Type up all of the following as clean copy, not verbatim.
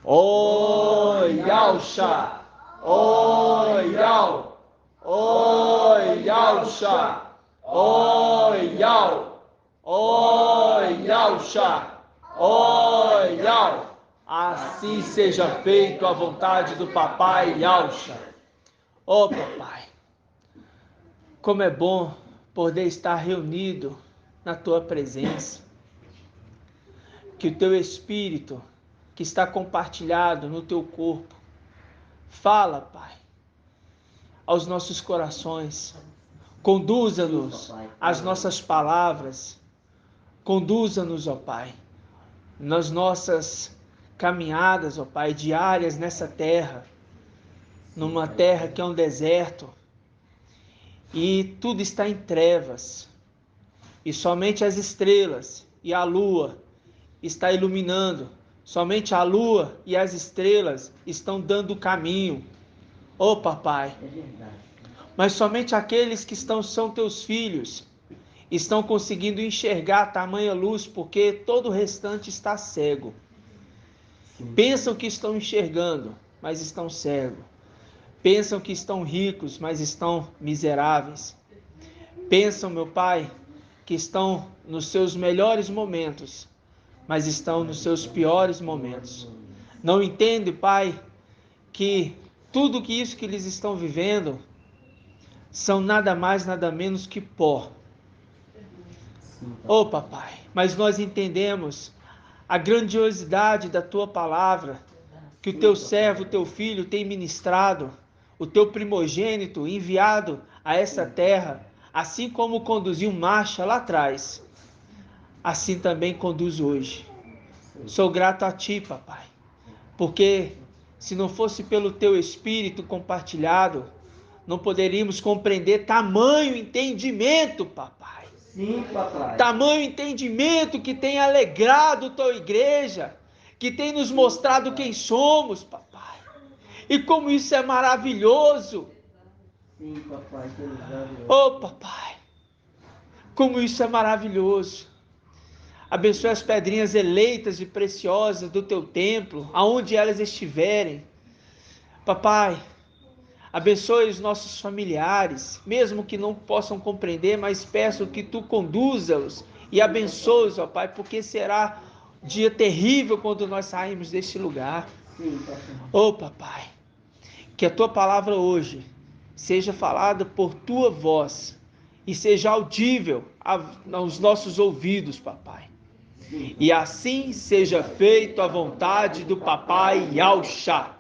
Oyalcha, Oyal, Oyalcha, Oyal, Oyalcha, Oyal. Assim seja feito a vontade do Papai Yalcha. Ó Papai, como é bom poder estar reunido na Tua presença. Que o Teu Espírito, que está compartilhado no Teu corpo, fala, Pai, aos nossos corações. Conduza-nos às nossas palavras. Conduza-nos, ó Pai, nas nossas caminhadas, ó Pai, diárias nessa terra, numa terra que é um deserto, e tudo está em trevas, e somente as estrelas e a lua está iluminando, somente a lua e as estrelas estão dando o caminho, ó Papai, mas somente aqueles que são teus filhos, estão conseguindo enxergar tamanha luz, porque todo o restante está cego. Pensam que estão enxergando, mas estão cegos. Pensam que estão ricos, mas estão miseráveis. Pensam, meu Pai, que estão nos seus melhores momentos, mas estão nos seus piores momentos. Não entende, Pai, que tudo que isso que eles estão vivendo são nada mais, nada menos que pó. Oh, Papai, mas nós entendemos a grandiosidade da Tua palavra, que o Teu servo, o Teu filho tem ministrado, o Teu primogênito enviado a essa terra, assim como conduziu Marcha lá atrás, assim também conduz hoje. Sou grato a Ti, Papai, porque se não fosse pelo Teu Espírito compartilhado, não poderíamos compreender tamanho entendimento, Papai. Sim, papai. Tamanho entendimento que tem alegrado tua igreja, que tem nos mostrado quem somos, papai. E como isso é maravilhoso. Sim, papai. Oh, papai. Como isso é maravilhoso. Abençoe as pedrinhas eleitas e preciosas do teu templo, aonde elas estiverem. Papai, abençoe os nossos familiares, mesmo que não possam compreender, mas peço que tu conduza-os e abençoe-os, ó Pai, porque será dia terrível quando nós sairmos deste lugar. Sim, papai. Ô Papai, que a tua palavra hoje seja falada por tua voz e seja audível aos nossos ouvidos, Papai. Sim. E assim seja feito a vontade do Papai Yalcha.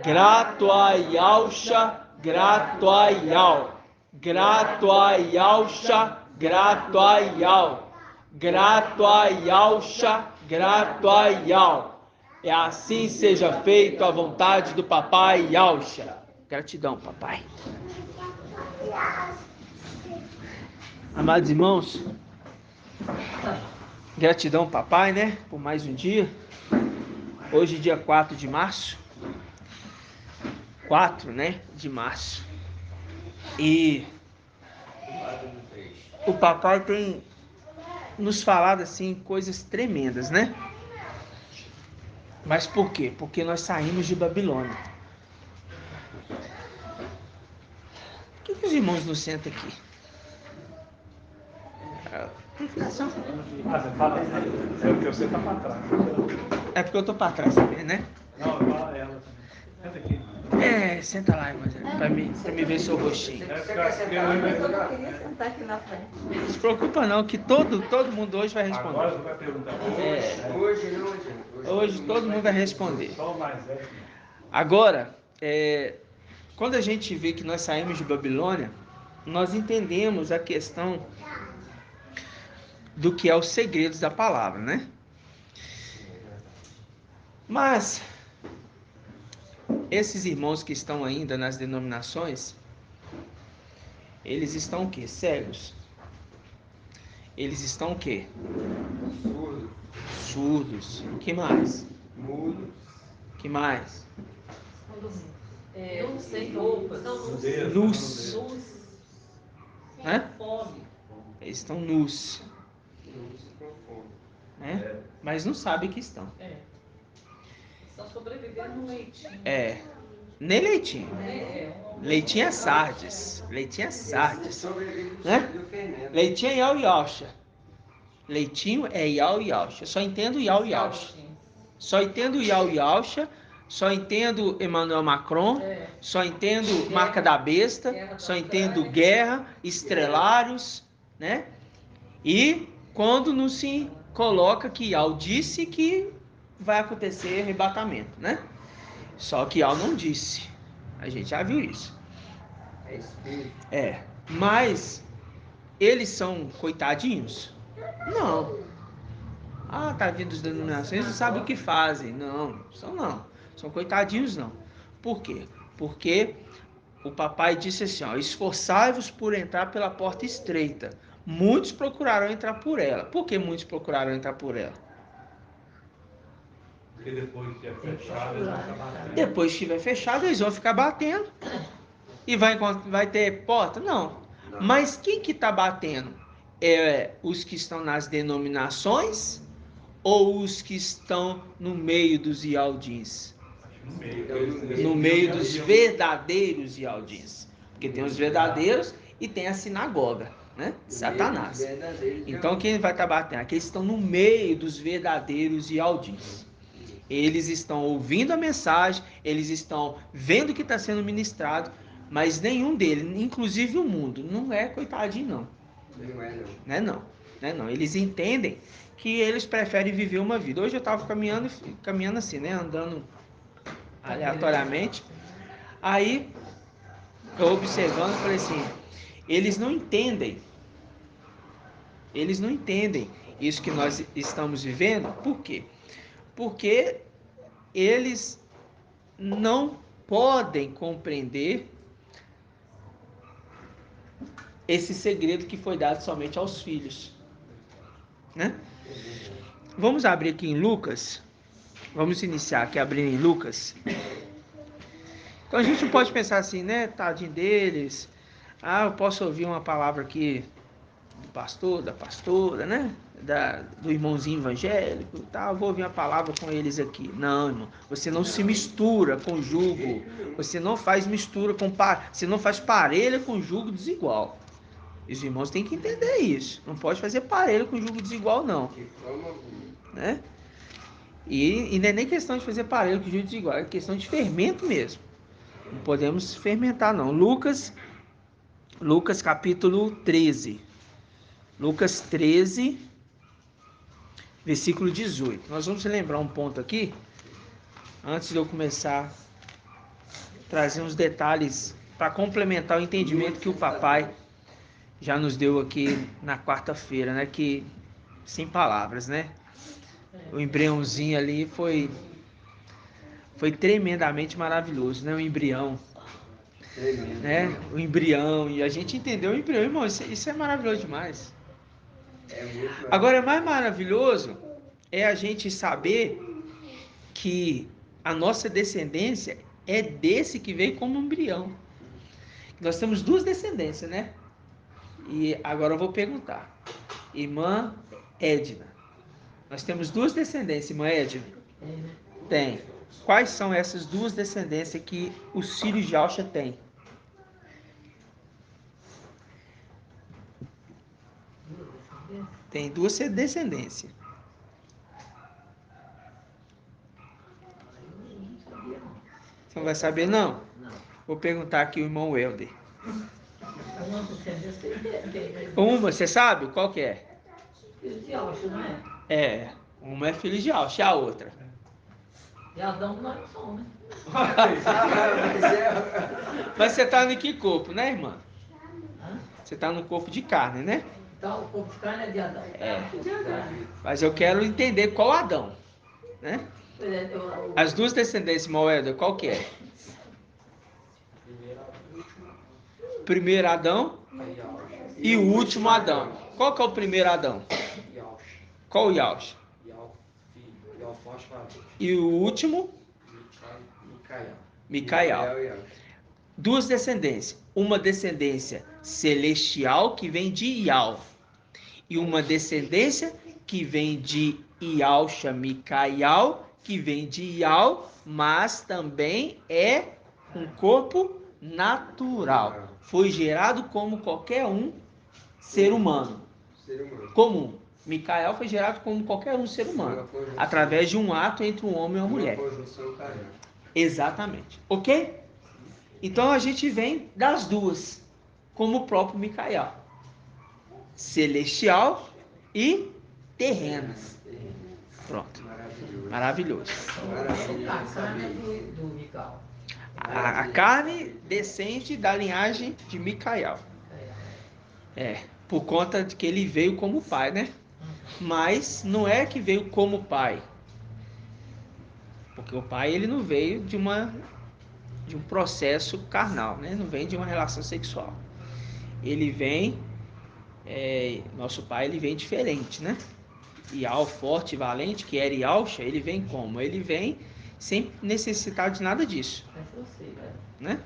Grato a Yalcha, grato a Yal. Grato a Yalcha, grato a Yal. Grato a Yalcha, grato a Yal. E assim seja feito a vontade do Papai Yalcha. Gratidão, Papai. Amados irmãos, gratidão, Papai, né? Por mais um dia. Hoje, dia 4 de março. 4, né? De março. E o Papai tem nos falado assim coisas tremendas, né? Mas por quê? Porque nós saímos de Babilônia. Por que os irmãos não sentam aqui? Você fala, é o que você tá pra trás. É porque eu tô pra trás também, né? Não, fala ela também. Senta aqui. Senta lá, irmã, pra me ver seu rostinho. É ficar querendo. Eu queria sentar aqui na frente. Não se preocupa não, que todo mundo hoje vai responder. Agora você vai perguntar. Hoje todo mundo vai responder. Só o mais velho. Agora, quando a gente vê que nós saímos de Babilônia, nós entendemos a questão do que é os segredos da palavra, né? Mas esses irmãos que estão ainda nas denominações, eles estão o quê? Cegos. Eles estão o quê? Surdos. O que mais? Mudo. O que mais? Eu não sei roupas. Nus. Hã? Fome. Eles estão nus. Né? Mas não sabem que estão. São sobreviver no leitinho. Nem leitinho. É. Leitinho é Sardes. Leitinho é Sardes. Sobrevive Né? do fermento. Leitinho é Yau Yausha. Leitinho é Yau Yausha. Só entendo Yau Yausha. Só entendo Yau Yausha. Só entendo Emmanuel Macron. Só entendo Marca da Besta. Só entendo guerra, estrelários, né? E quando não se coloca que Yau disse que vai acontecer arrebatamento, né? Só que Yau não disse. A gente já viu isso. É espírito. Mas eles são coitadinhos? Não. Tá vindo as denominações, não sabem o que fazem. Não, são coitadinhos não. Por quê? Porque o papai disse assim, ó, esforçai-vos por entrar pela porta estreita. Muitos procurarão entrar por ela. Por que muitos procurarão entrar por ela? Porque depois que é fechado, eles vão acabar batendo. Depois que estiver fechado, eles vão ficar batendo. E vai ter porta? Não. Mas quem que está batendo? É os que estão nas denominações ou os que estão no meio dos Ialdins? No meio dos verdadeiros Ialdins. Porque tem os verdadeiros e tem a sinagoga, né? Satanás. Então quem vai estar batendo? Aqueles que estão no meio dos verdadeiros Ialdins. Eles estão ouvindo a mensagem, eles estão vendo o que está sendo ministrado, mas nenhum deles, inclusive o mundo, não é coitadinho não. Não é não. Eles entendem que eles preferem viver uma vida. Hoje eu estava caminhando assim, né? Andando aleatoriamente. Aí eu observando, falei assim, eles não entendem isso que nós estamos vivendo. Por quê? Porque eles não podem compreender esse segredo que foi dado somente aos filhos, né? Vamos abrir aqui em Lucas. Vamos iniciar aqui abrindo em Lucas. Então a gente não pode pensar assim, né? Tadinho deles. Eu posso ouvir uma palavra aqui do pastor, da pastora, né? Do irmãozinho evangélico e tal. Vou ouvir uma palavra com eles aqui. Não, irmão. Você não se mistura com jugo. Você não faz mistura com você não faz parelha com jugo desigual. Os irmãos têm que entender isso. Não pode fazer parelho com jugo desigual, não. Né? E não é nem questão de fazer parelho com jugo desigual. É questão de fermento mesmo. Não podemos fermentar, não. Lucas capítulo 13. Lucas 13, versículo 18. Nós vamos lembrar um ponto aqui. Antes de eu começar a trazer uns detalhes para complementar o entendimento que o papai já nos deu aqui na quarta-feira, né? Que sem palavras, né? O embriãozinho ali foi tremendamente maravilhoso, né? O embrião, né? O embrião, e a gente entendeu o embrião, irmão. Isso é maravilhoso demais. Agora, mais maravilhoso é a gente saber que a nossa descendência é desse que veio como embrião. Nós temos duas descendências, né? E agora eu vou perguntar. Irmã Edna. Nós temos duas descendências, irmã Edna? Tem. Quais são essas duas descendências que os filhos de Yausha têm? Tem duas descendências. Você não vai saber, não? Vou perguntar aqui o irmão Welder. Uma, você sabe? Qual que é? Filho de Yausha, não é? Uma é filho de Yausha, a outra. E Adão que nós não somos, né? Mas você está no que corpo, né, irmã? Você está no corpo de carne, né? Então, o corpo de carne é de Adão. De Adão. Mas eu quero entender qual Adão, né? As duas descendências, Moeda, qual que é? Primeiro Adão e o último Adão. Qual que é o primeiro Adão? Qual o Yausha? E o último? Micael. Duas descendências. Uma descendência celestial que vem de Ial. E uma descendência que vem de Yausha Micael, que vem de Ial, mas também é um corpo natural. Foi gerado como qualquer um ser humano comum. Micael foi gerado como qualquer um ser humano, através de um ato entre um homem e uma mulher. Exatamente. Ok? Então a gente vem das duas, como o próprio Micael. Celestial e terrena. Pronto. Maravilhoso. A carne descende da linhagem de Micael. Por conta de que ele veio como pai, né? Mas não é que veio como pai. Porque o pai, ele não veio de um processo carnal, né? Não vem de uma relação sexual. Ele vem, nosso pai, ele vem diferente, né? Ial, forte e valente, que era Ialcha, ele vem como? Ele vem sem necessitar de nada disso, né?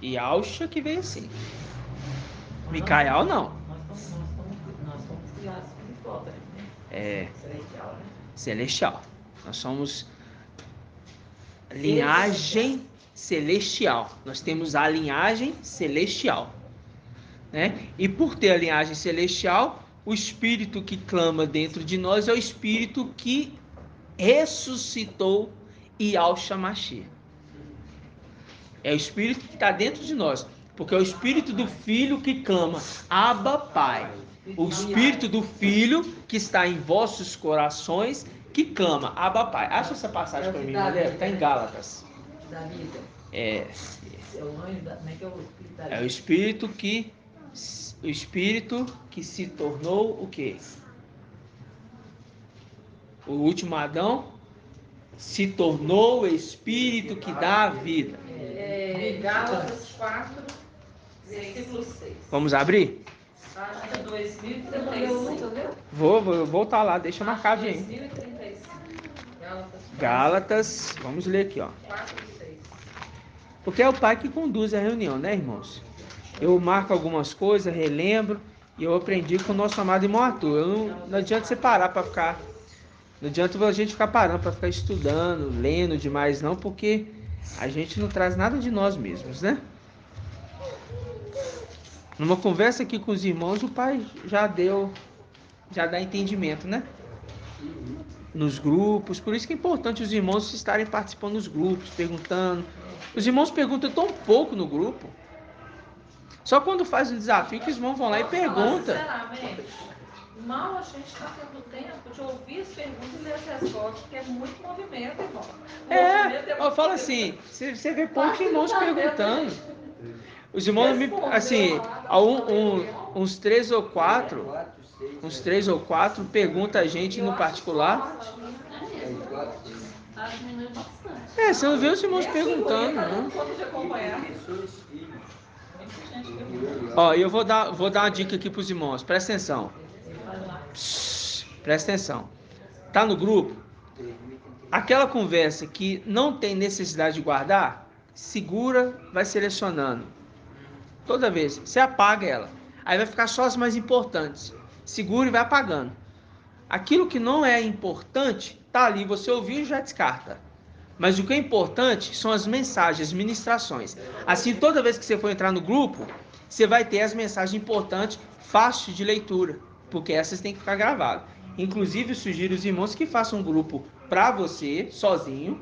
Ialcha que veio assim. Micael não. Nós somos criados espiritual, né? Celestial, né? Celestial. Nós somos linhagem celestial. Nós temos a linhagem celestial, né? E por ter a linhagem celestial, o espírito que clama dentro de nós é o espírito que ressuscitou Yahshua Mashiach. É o espírito que está dentro de nós, porque é o espírito do filho que clama Abba Pai. O espírito do filho que está em vossos corações que clama Abba Pai. Acha essa passagem para mim, mulher? Está em Gálatas. É o espírito que se tornou o quê? O último Adão se tornou o espírito que dá a vida. Gálatas 4, versículo 6. Vamos abrir? Página 2035. Vou voltar lá, deixa eu marcar bem. 2035. Gálatas, vamos ler aqui, ó. 4 e 6. Porque é o pai que conduz a reunião, né, irmãos? Eu marco algumas coisas, relembro, e eu aprendi com o nosso amado irmão Arthur. Não adianta você parar para ficar... Não adianta a gente ficar parando para ficar estudando, lendo demais, não, porque a gente não traz nada de nós mesmos, né? Numa conversa aqui com os irmãos, o pai já dá entendimento, né? Nos grupos, por isso que é importante os irmãos estarem participando dos grupos, perguntando. Os irmãos perguntam tão pouco no grupo. Só quando faz um desafio que os irmãos vão lá e perguntam. Sinceramente, mal a gente está tendo tempo de ouvir as perguntas e ler as respostas, porque é muito movimento, irmão. Eu falo assim, você vê poucos irmãos perguntando. Os irmãos, assim, uns 3 ou 4 perguntam a gente no particular. Você não vê os irmãos perguntando, não. Ó, eu vou dar uma dica aqui para os irmãos, presta atenção. Presta atenção. Tá no grupo? Aquela conversa que não tem necessidade de guardar, segura, vai selecionando. Toda vez, você apaga ela. Aí vai ficar só as mais importantes. Segura e vai apagando. Aquilo que não é importante, tá ali, você ouviu e já descarta. Mas o que é importante são as mensagens, as ministrações. Assim, toda vez que você for entrar no grupo, você vai ter as mensagens importantes, fácil de leitura, porque essas têm que ficar gravadas. Inclusive, eu sugiro os irmãos que façam um grupo para você, sozinho,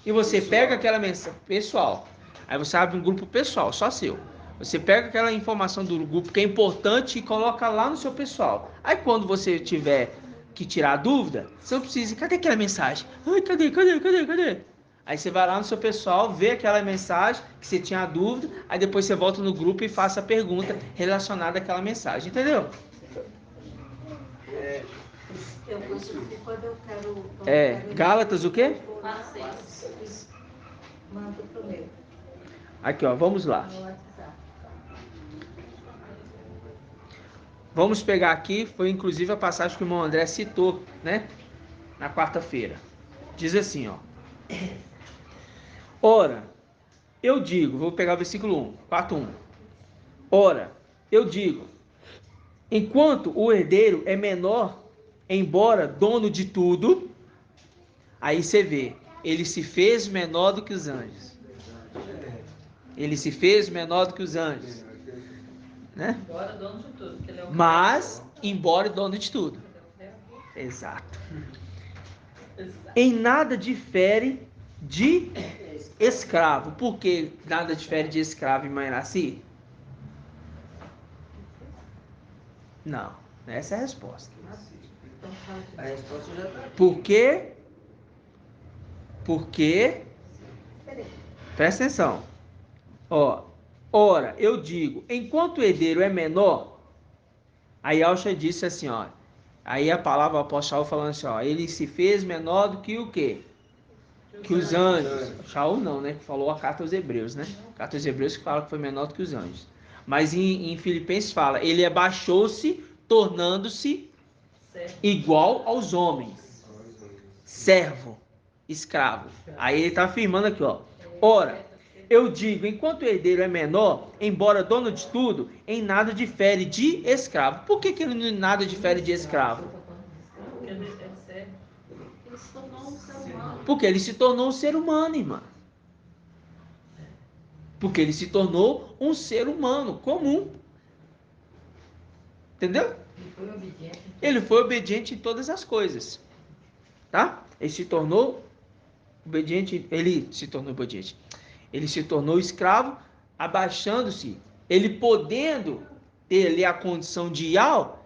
e você pega aquela mensagem pessoal. Aí você abre um grupo pessoal, só seu. Você pega aquela informação do grupo que é importante e coloca lá no seu pessoal. Aí quando você tiver que tirar a dúvida, você não precisa, cadê aquela mensagem? Ai, cadê? Aí você vai lá no seu pessoal, vê aquela mensagem que você tinha a dúvida, aí depois você volta no grupo e faça a pergunta relacionada àquela mensagem, entendeu? Gálatas o quê? Aqui, ó, vamos lá. Vamos pegar aqui, foi inclusive a passagem que o irmão André citou, né? Na quarta-feira. Diz assim, ó. Ora, eu digo, vou pegar o versículo 4:1. Ora, eu digo, enquanto o herdeiro é menor, embora dono de tudo, Aí você vê, ele se fez menor do que os anjos. Ele se fez menor do que os anjos, né? Embora dono de tudo. Que ele é o Mas, embora dono de tudo. Exato. Em nada difere de escravo. Por que nada difere de escravo em Mairaci? Não, essa é a resposta. A resposta já está. Por quê? Porque, presta atenção. Ó, ora, eu digo, enquanto o herdeiro é menor, aí Alcha disse assim, ó. Aí a palavra o apóstolo falando assim, ó, ele se fez menor do que o quê? Que os anjos. Shaul não, né? Que falou a carta aos Hebreus, né? A carta aos Hebreus que fala que foi menor do que os anjos. Mas em Filipenses fala, ele abaixou-se, tornando-se igual aos homens. Servo, escravo. Aí ele está afirmando aqui, ó. Ora, eu digo, enquanto o herdeiro é menor, embora dono de tudo, em nada difere de escravo. Por que ele em nada difere de escravo? Porque ele é servo. Ele se tornou um ser humano. Porque ele se tornou um ser humano, irmã. Porque ele se tornou um ser humano comum. Entendeu? Ele foi obediente. Ele foi obediente em todas as coisas. Tá? Ele se tornou obediente. Ele se tornou obediente. Ele se tornou escravo, abaixando-se. Ele podendo ter ali a condição de Ial,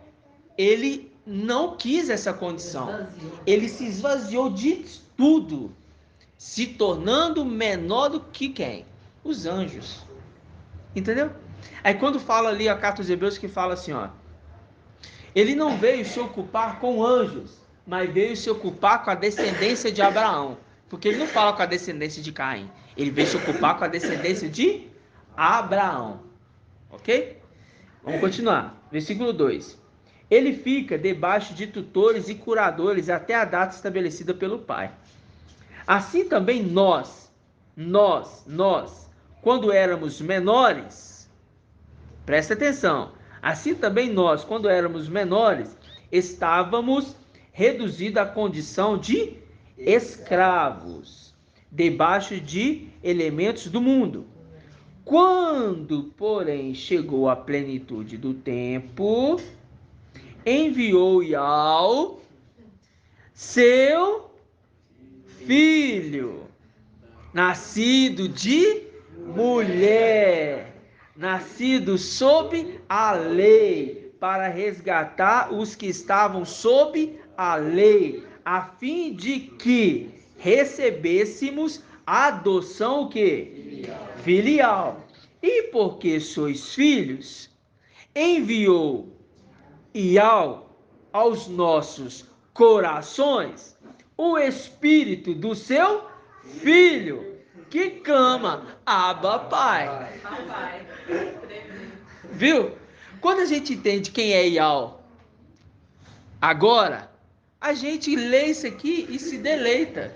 ele não quis essa condição. Ele se esvaziou de tudo, se tornando menor do que quem? Os anjos. Entendeu? Aí quando fala ali a carta aos Hebreus que fala assim, ó, ele não veio se ocupar com anjos, mas veio se ocupar com a descendência de Abraão. Porque ele não fala com a descendência de Caim. Ele veio se ocupar com a descendência de Abraão. Ok? Vamos continuar. Versículo 2. Ele fica debaixo de tutores e curadores até a data estabelecida pelo Pai. Assim também nós, quando éramos menores, presta atenção, assim também nós, quando éramos menores, estávamos reduzidos à condição de escravos, debaixo de elementos do mundo. Quando, porém, chegou a plenitude do tempo, enviou Ial seu filho, nascido de mulher, nascido sob a lei, para resgatar os que estavam sob a lei, a fim de que recebêssemos a adoção o quê? Filial. E porque sois filhos, enviou Ial aos nossos corações o espírito do seu filho, que clama, Abba, Pai. Papai. Viu? Quando a gente entende quem é Ial, agora, a gente lê isso aqui e se deleita.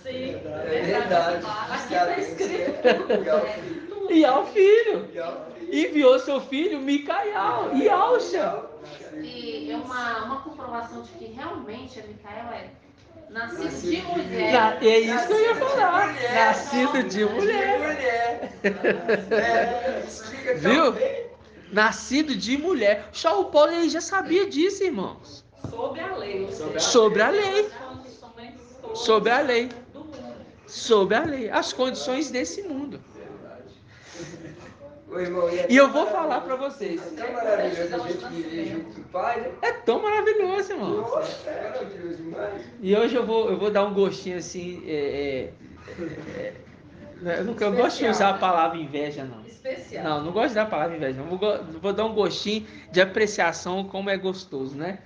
Sim, É verdade. Aqui está escrito. Ial, filho. Enviou seu filho, Micael, Ialcha. E é uma comprovação de que realmente a Micael é nascido de mulher. É isso que eu ia falar. Nascido de mulher. Viu? Nascido de mulher. Shaul Paulo ele já sabia disso, irmãos. Sob a lei. Ou seja, Sobre a lei. as condições todas Sobre a lei. do mundo. Sobre a lei. As condições desse mundo. Ô, irmão, E eu vou falar pra vocês. É tão maravilhoso a gente viver junto com o Pai, né? É tão maravilhoso, irmão. Nossa, é maravilhoso demais. E hoje eu vou dar um gostinho assim. Eu gosto de usar a palavra inveja, não. Especial. Não gosto de dar a palavra inveja. Não. Vou dar um gostinho de apreciação como é gostoso, né?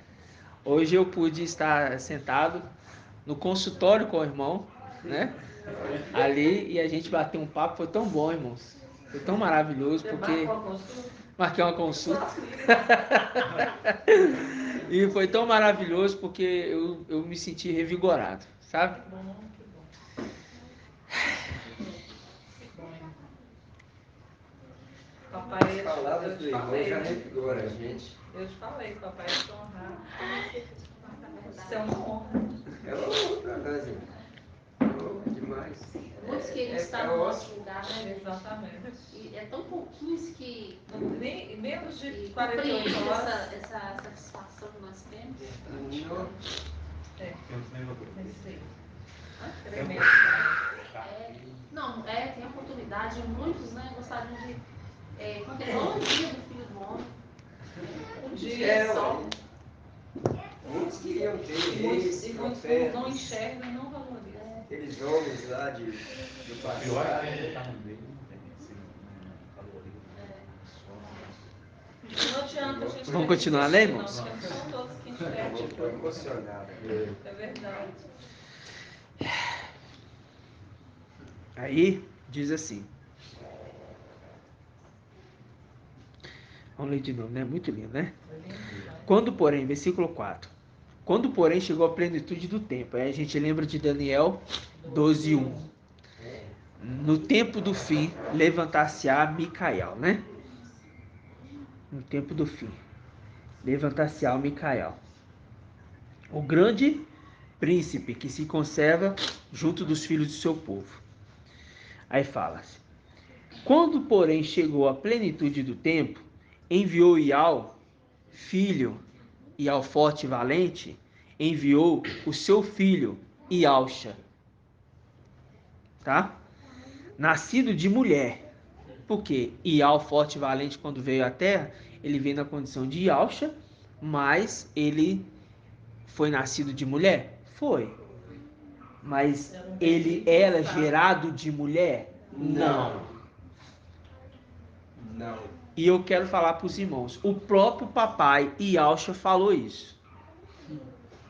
Hoje eu pude estar sentado no consultório com o irmão, né? Ali, e a gente bateu um papo, foi tão bom, irmãos. Foi tão maravilhoso, porque marquei uma consulta. E foi tão maravilhoso porque eu me senti revigorado, sabe? Papai, As palavras eu do te irmão falei, já né? revigoram a gente. Eu te falei, papai, te honrar. Isso é uma honra. É honra para nós, hein? Honra demais. Muitos queriam estar no nosso lugar, né? Exatamente. E é tão pouquinhos que Menos de que 48 compreendem horas. essa satisfação que nós temos. Não. Tem uns negócios. Nesse aí. Tem Não, tem oportunidade, muitos, né, gostariam de conter o dia do Filho do Homem. Um dia É, só. Muitos queriam ter E reis, muitos profetas, não enxergam e não valorizam. aqueles homens lá do pior é que passado. ele está no meio, não tem esse valorizo. Não adianta a gente. Vamos continuar, né, não, irmãos? porque não são todos que Eu enxergam. estou emocionado. É verdade. Aí diz assim. Vamos ler de novo, né? Muito lindo, né? Quando, porém, versículo 4. Quando, porém, chegou a plenitude do tempo. Aí a gente lembra de Daniel 12:1. No tempo do fim, levantar-se-á Micael, né? No tempo do fim, levantar-se-á Micael. O grande príncipe que se conserva junto dos filhos do seu povo. Aí fala-se. Quando, porém, chegou a plenitude do tempo, enviou Ial, filho, Ial forte e valente, enviou o seu filho, Ialcha, tá? Nascido de mulher. Porque Ial forte e valente, quando veio à terra, ele veio na condição de Ialcha, mas ele foi nascido de mulher? Foi. Mas ele era gerado de mulher? Não. Não. E eu quero falar para os irmãos, o próprio papai Ialcha falou isso.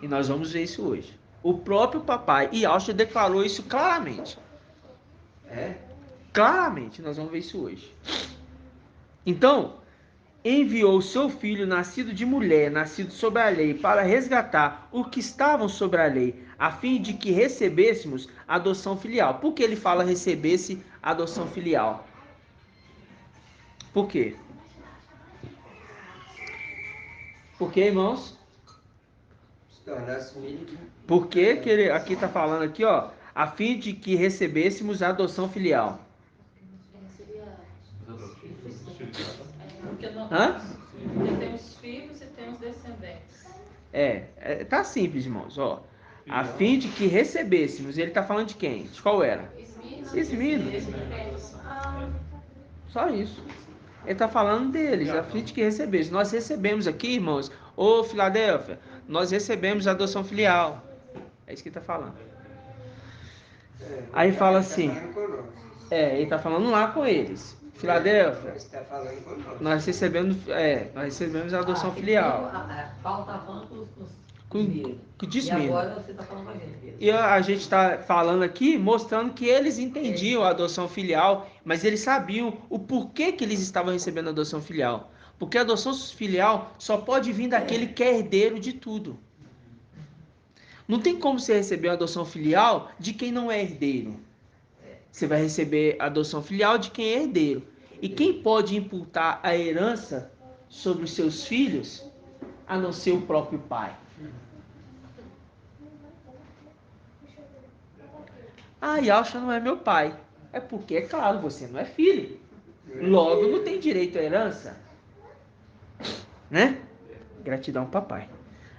E nós vamos ver isso hoje. O próprio papai Ialcha declarou isso claramente. É? Claramente, nós vamos ver isso hoje. Então, enviou seu filho, nascido de mulher, nascido sob a lei, para resgatar os que estavam sobre a lei, a fim de que recebêssemos a adoção filial. Por que ele fala recebesse a adoção filial? Por quê? Por quê, irmãos? Se tornasse filho. Por que que ele aqui está falando aqui, ó? A fim de que recebêssemos a adoção filial. Porque não, Hã? porque tem os filhos e tem os descendentes. Tá simples, irmãos, ó. A fim de que recebêssemos, ele está falando de quem? De qual era? Esmirna. Só isso. Ele está falando deles, a fim de que recebêssemos. Nós recebemos aqui, irmãos, ô Filadélfia, nós recebemos a adoção filial. É isso que ele está falando. Aí fala assim, ele está falando lá com eles. Filadélfia, Está falando conosco. nós recebemos a adoção filial. Paulo está falando com Com E Esmirna. agora você está falando com a gente. Pedro. E a gente está falando aqui, mostrando que eles entendiam a adoção filial, mas eles sabiam o porquê que eles estavam recebendo a adoção filial. Porque a adoção filial só pode vir daquele que é herdeiro de tudo. Não tem como você receber a adoção filial de quem não é herdeiro. Você vai receber a adoção filial de quem é herdeiro. E quem pode imputar a herança sobre os seus filhos, a não ser o próprio pai? Ah, Yalcha não é meu pai. É porque, é claro, você não é filho. Logo, não tem direito à herança. Né? Gratidão, papai.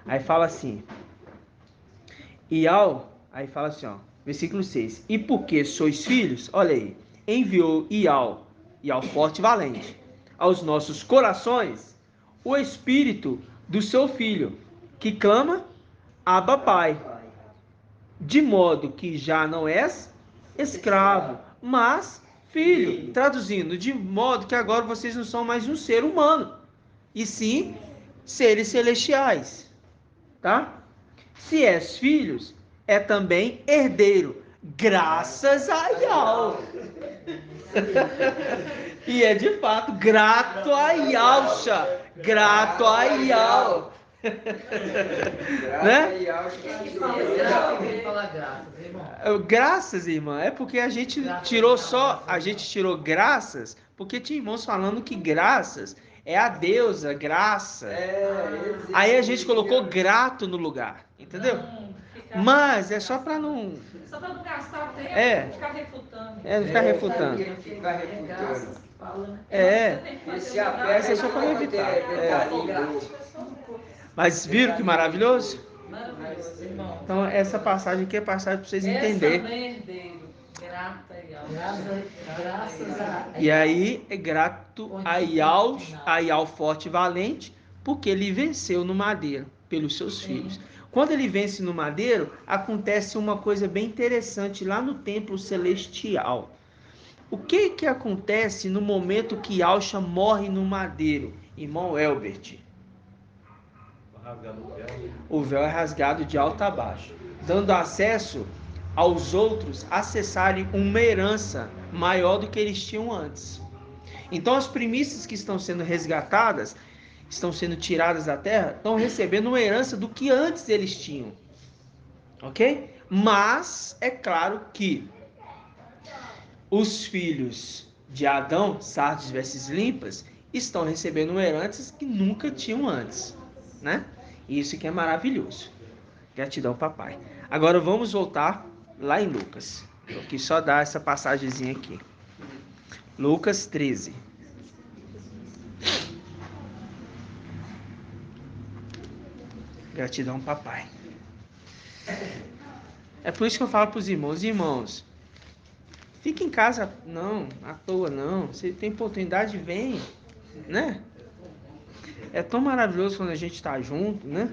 Aí fala assim. Aí fala assim, ó. Versículo 6. E porque sois filhos, olha aí. Enviou Ial forte e valente, aos nossos corações, o espírito do seu filho, que clama, Abba, Pai. De modo que já não és escravo, mas filho. Traduzindo, de modo que agora vocês não são mais um ser humano, e sim seres celestiais. Tá? Se és filhos, é também herdeiro, graças a Ial. E é de fato grato a Yalcha, grato a Ial. Né? Ele fala graças, irmão. Graças, irmã, é porque a gente tirou graças, porque tinha irmãos falando que graças é a deusa, graça. Aí a gente colocou grato no lugar, entendeu? Mas é só para não... Só para não gastar tempo, É. ficar refutando. não ficar refutando. Não ficar refutando. Fala, né? É. Você tem que Esse fazer apego Essa é só para evitar. Mas viram que maravilhoso? Maravilhoso, irmão. Então essa passagem aqui é passagem para vocês Essa entenderem. mãe herdeiro, grata e alta. Graças a E aí é grato a Ial forte e valente, porque ele venceu no madeiro pelos seus filhos. Quando ele vence no madeiro, acontece uma coisa bem interessante lá no templo celestial. O que acontece no momento que Yalcha morre no madeiro? Irmão Elbert, Rasgado o véu. o véu é rasgado de alto a baixo, dando acesso aos outros acessarem uma herança maior do que eles tinham antes. Então as primícias que estão sendo resgatadas, estão sendo tiradas da terra, estão recebendo uma herança do que antes eles tinham. Ok? Mas é claro que os filhos de Adão, sardes vestes limpas, estão recebendo uma herança que nunca tinham antes, né? Isso que é maravilhoso. Gratidão, papai. Agora vamos voltar lá em Lucas. Eu quis só dar essa passagemzinha aqui. Lucas 13. Gratidão, papai. É por isso que eu falo para os irmãos, fica em casa, não, à toa não. Se tem oportunidade, vem, né? É tão maravilhoso quando a gente está junto, né?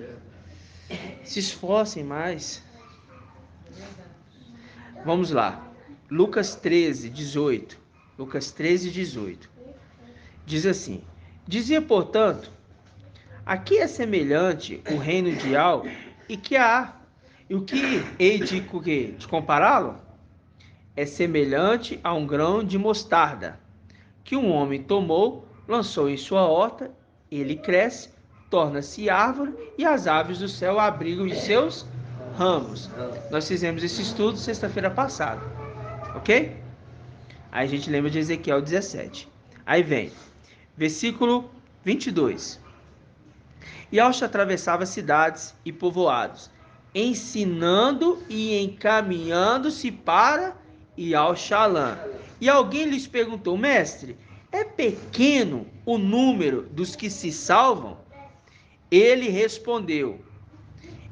Se esforcem mais. Vamos lá. Lucas 13, 18. Lucas 13, 18. Diz assim: dizia, portanto, aqui é semelhante o reino de Al, e que há. E o que hei de compará-lo? É semelhante a um grão de mostarda, que um homem tomou, lançou em sua horta, ele cresce, torna-se árvore, e as aves do céu abrigam os seus ramos. Nós fizemos esse estudo sexta-feira passada, ok? Aí a gente lembra de Ezequiel 17. Aí vem, versículo 22. Yalcha atravessava cidades e povoados, ensinando e encaminhando-se para Yalchalã. E alguém lhes perguntou: mestre, é pequeno o número dos que se salvam? Ele respondeu: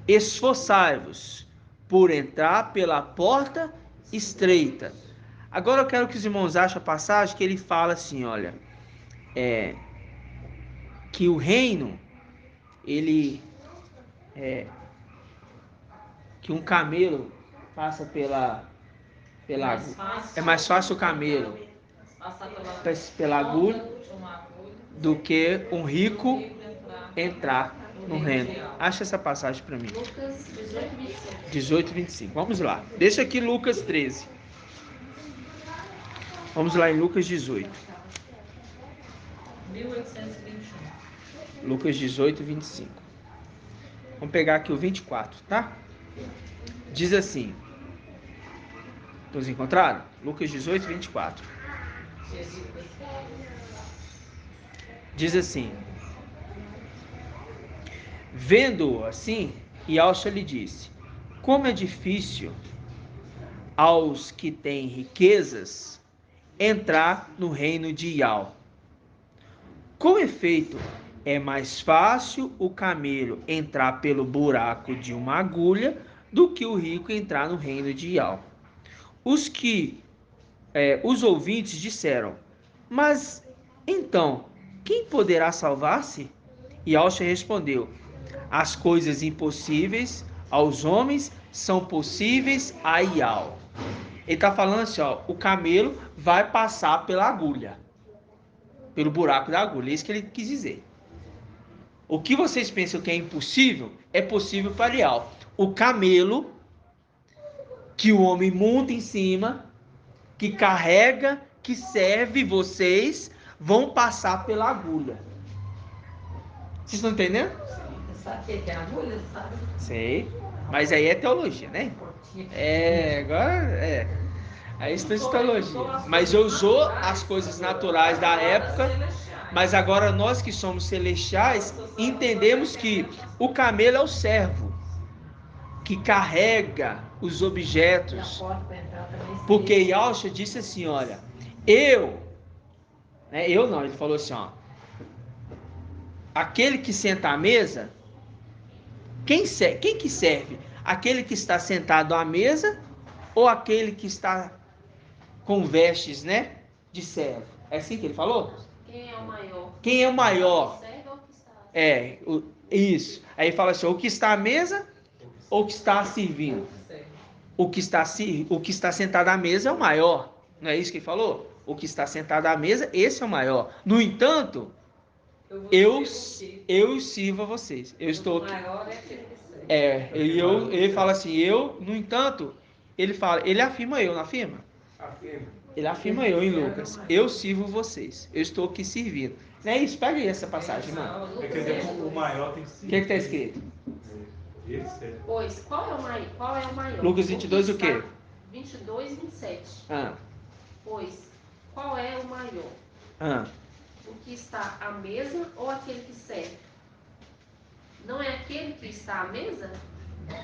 esforçai-vos por entrar pela porta estreita. Agora eu quero que os irmãos achem a passagem que ele fala assim, olha, que o reino, ele que um camelo passa pela é mais fácil o camelo pela agulha do que um rico entrar no reino. Acha essa passagem para mim. Lucas 18, 25. 18, 25. Vamos lá. Deixa aqui Lucas 13. Vamos lá em Lucas 18. 1821. Lucas 18, 25. Vamos pegar aqui o 24, tá? Diz assim. Todos encontraram? Lucas 18, 24. Diz assim: vendo-o assim, Yalcha lhe disse: como é difícil aos que têm riquezas entrar no reino de Ial. Com efeito, é mais fácil o camelo entrar pelo buraco de uma agulha do que o rico entrar no reino de Ial. Os ouvintes disseram: mas então, quem poderá salvar-se? Yalcha respondeu: as coisas impossíveis aos homens são possíveis a Ial. Ele está falando assim, ó, o camelo vai passar pela agulha, pelo buraco da agulha. É isso que ele quis dizer. O que vocês pensam que é impossível, é possível para Ial. O camelo, que o homem monta em cima, que carrega, que serve vocês, vão passar pela agulha. Vocês estão entendendo? Sabe o que é agulha? Sabe? Sei. Mas aí é teologia, né? Agora. Aí está de teologia. Mas eu usou as coisas naturais da época. Mas agora nós que somos celestiais, entendemos que o camelo é o servo que carrega os E a objetos. porta para entrar também. Porque Yahshua disse assim, olha, eu não, ele falou assim, ó, aquele que senta à mesa, quem que serve? Aquele que está sentado à mesa ou aquele que está com vestes, né, de servo? É assim que ele falou? Quem é o maior? Quem é o maior? Serve ou que está? Isso. Aí ele fala assim, o que está à mesa ou o que está servindo? O que está sentado à mesa é o maior. Não é isso que ele falou? O que está sentado à mesa, esse é o maior. No entanto, eu sirvo a vocês. Eu estou aqui. maior é aquele que serve. Ele fala assim, no entanto, ele afirma eu, não afirma? Afirma. Ele afirma eu em Lucas, eu sirvo vocês, eu estou aqui servindo. Não é isso? Pega aí essa passagem, mano. Quer dizer, o maior tem que O ser. que está escrito? Ele serve. Pois, qual é o maior? Lucas 22 o quê? 22, 27. Ah, Pois, qual é o maior? ah. O que está à mesa ou aquele que serve? Não é aquele que está à mesa?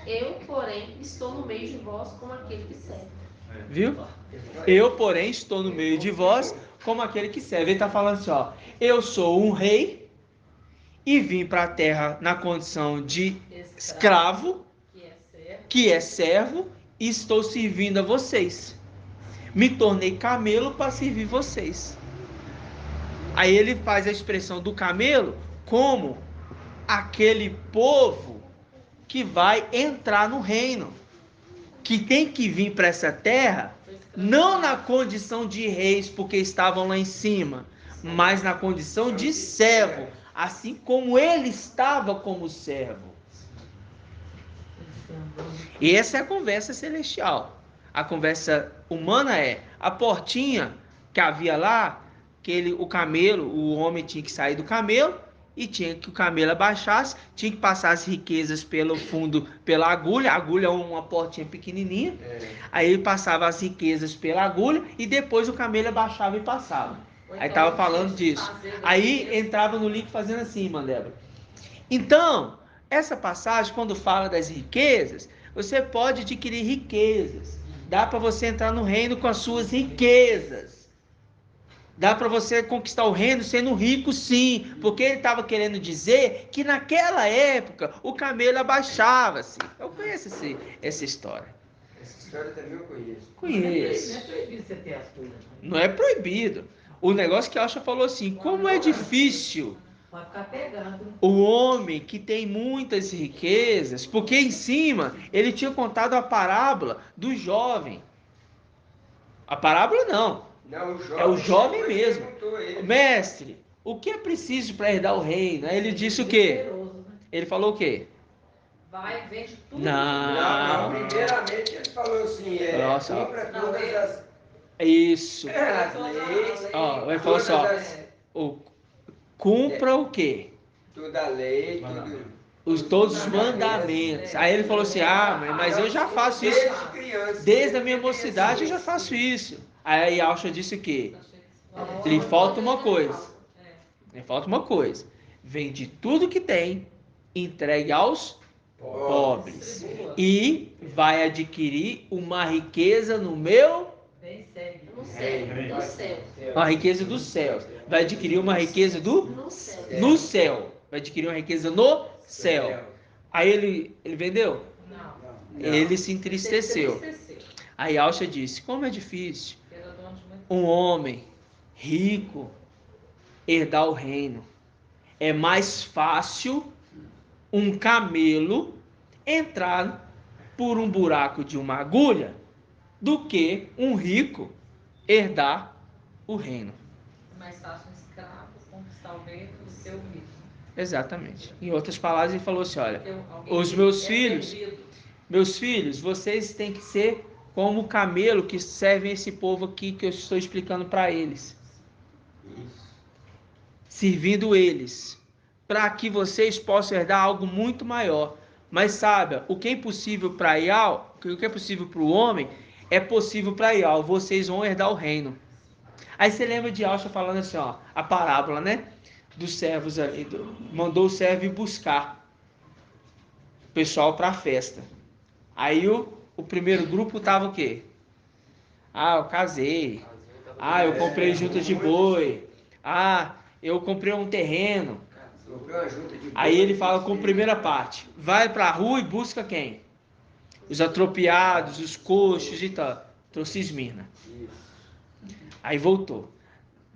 Eu, porém, estou no meio de vós como aquele que serve. Viu? Eu, porém, estou no meio de vós como aquele que serve. Ele está falando assim, ó, eu sou um rei e vim para a terra na condição de escravo, Que é servo. que é servo, e estou servindo a vocês. Me tornei camelo para servir vocês. Aí ele faz a expressão do camelo como aquele povo que vai entrar no reino, que tem que vir para essa terra, não na condição de reis, porque estavam lá em cima, mas na condição de servo, assim como ele estava como servo. E essa é a conversa celestial. A conversa humana é a portinha que havia lá, que o camelo, o homem tinha que sair do camelo e tinha que o camelo abaixasse, tinha que passar as riquezas pelo fundo, pela agulha. A agulha é uma portinha pequenininha. Aí ele passava as riquezas pela agulha e depois o camelo abaixava e passava. Aí estava falando disso. Aí entrava no link fazendo assim, Mandébora. Então, essa passagem, quando fala das riquezas, você pode adquirir riquezas. Dá para você entrar no reino com as suas riquezas. Dá para você conquistar o reino sendo rico, sim. Porque ele estava querendo dizer que naquela época o camelo abaixava-se. Eu conheço essa história. Essa história também eu conheço. Conheço. Não é proibido você ter as coisas. Não é proibido. O negócio que a Alcha falou assim, como é difícil Pode ficar pegando. o homem que tem muitas riquezas, porque em cima ele tinha contado a parábola do jovem. A parábola não. Não, É o jovem chegou e mesmo. perguntou a ele. Mestre, o que é preciso para herdar o reino? Aí ele disse o quê? Poderoso, né? Ele falou o quê? Vai, vende tudo. Não. Primeiramente ele falou assim, Nossa, ó. cumpra todas as Isso. leis, Ó, ele falou assim, ó, cumpra o quê? toda a lei, tudo. Todos os mandamentos. Aí ele falou assim, mas eu já faço isso. Desde criança. Desde a minha mocidade eu já faço isso. Aí a Alcha disse o quê? Lhe falta uma coisa. Lhe falta uma coisa. Vende tudo que tem, entregue aos pobres. E vai adquirir uma riqueza no meu... Bem sério. No céu, no céu. Uma riqueza do céu. Vai adquirir uma riqueza No céu. no céu. Vai adquirir uma riqueza no céu. Aí ele vendeu? Não. Ele se entristeceu. Aí Alcha disse, como é difícil Era dono de muito. um homem rico herdar o reino. É mais fácil um camelo entrar por um buraco de uma agulha do que um rico herdar o reino. É mais fácil um escravo conquistar o reino do que o rico. Exatamente. Em outras palavras, ele falou assim, olha, Porque alguém os que meus é filhos, servido. meus filhos, vocês têm que ser como o camelo que servem esse povo aqui que eu estou explicando para eles. Servindo eles, para que vocês possam herdar algo muito maior. Mas saiba, o que é impossível para Ial, o que é possível para o homem, é possível para Ial. Vocês vão herdar o reino. Aí você lembra de Alcha falando assim, ó, a parábola, né? Dos servos ali, mandou o servo ir buscar o pessoal para a festa. Aí o primeiro grupo tava o quê? Ah, eu casei. Ah, eu comprei junta de boi. Ah, eu comprei um terreno. Comprei uma junta de boi. Aí ele fala com a primeira parte. Vai pra rua e busca quem? Os atropiados, os coxos e tal. Trouxe Esmirna. Aí voltou.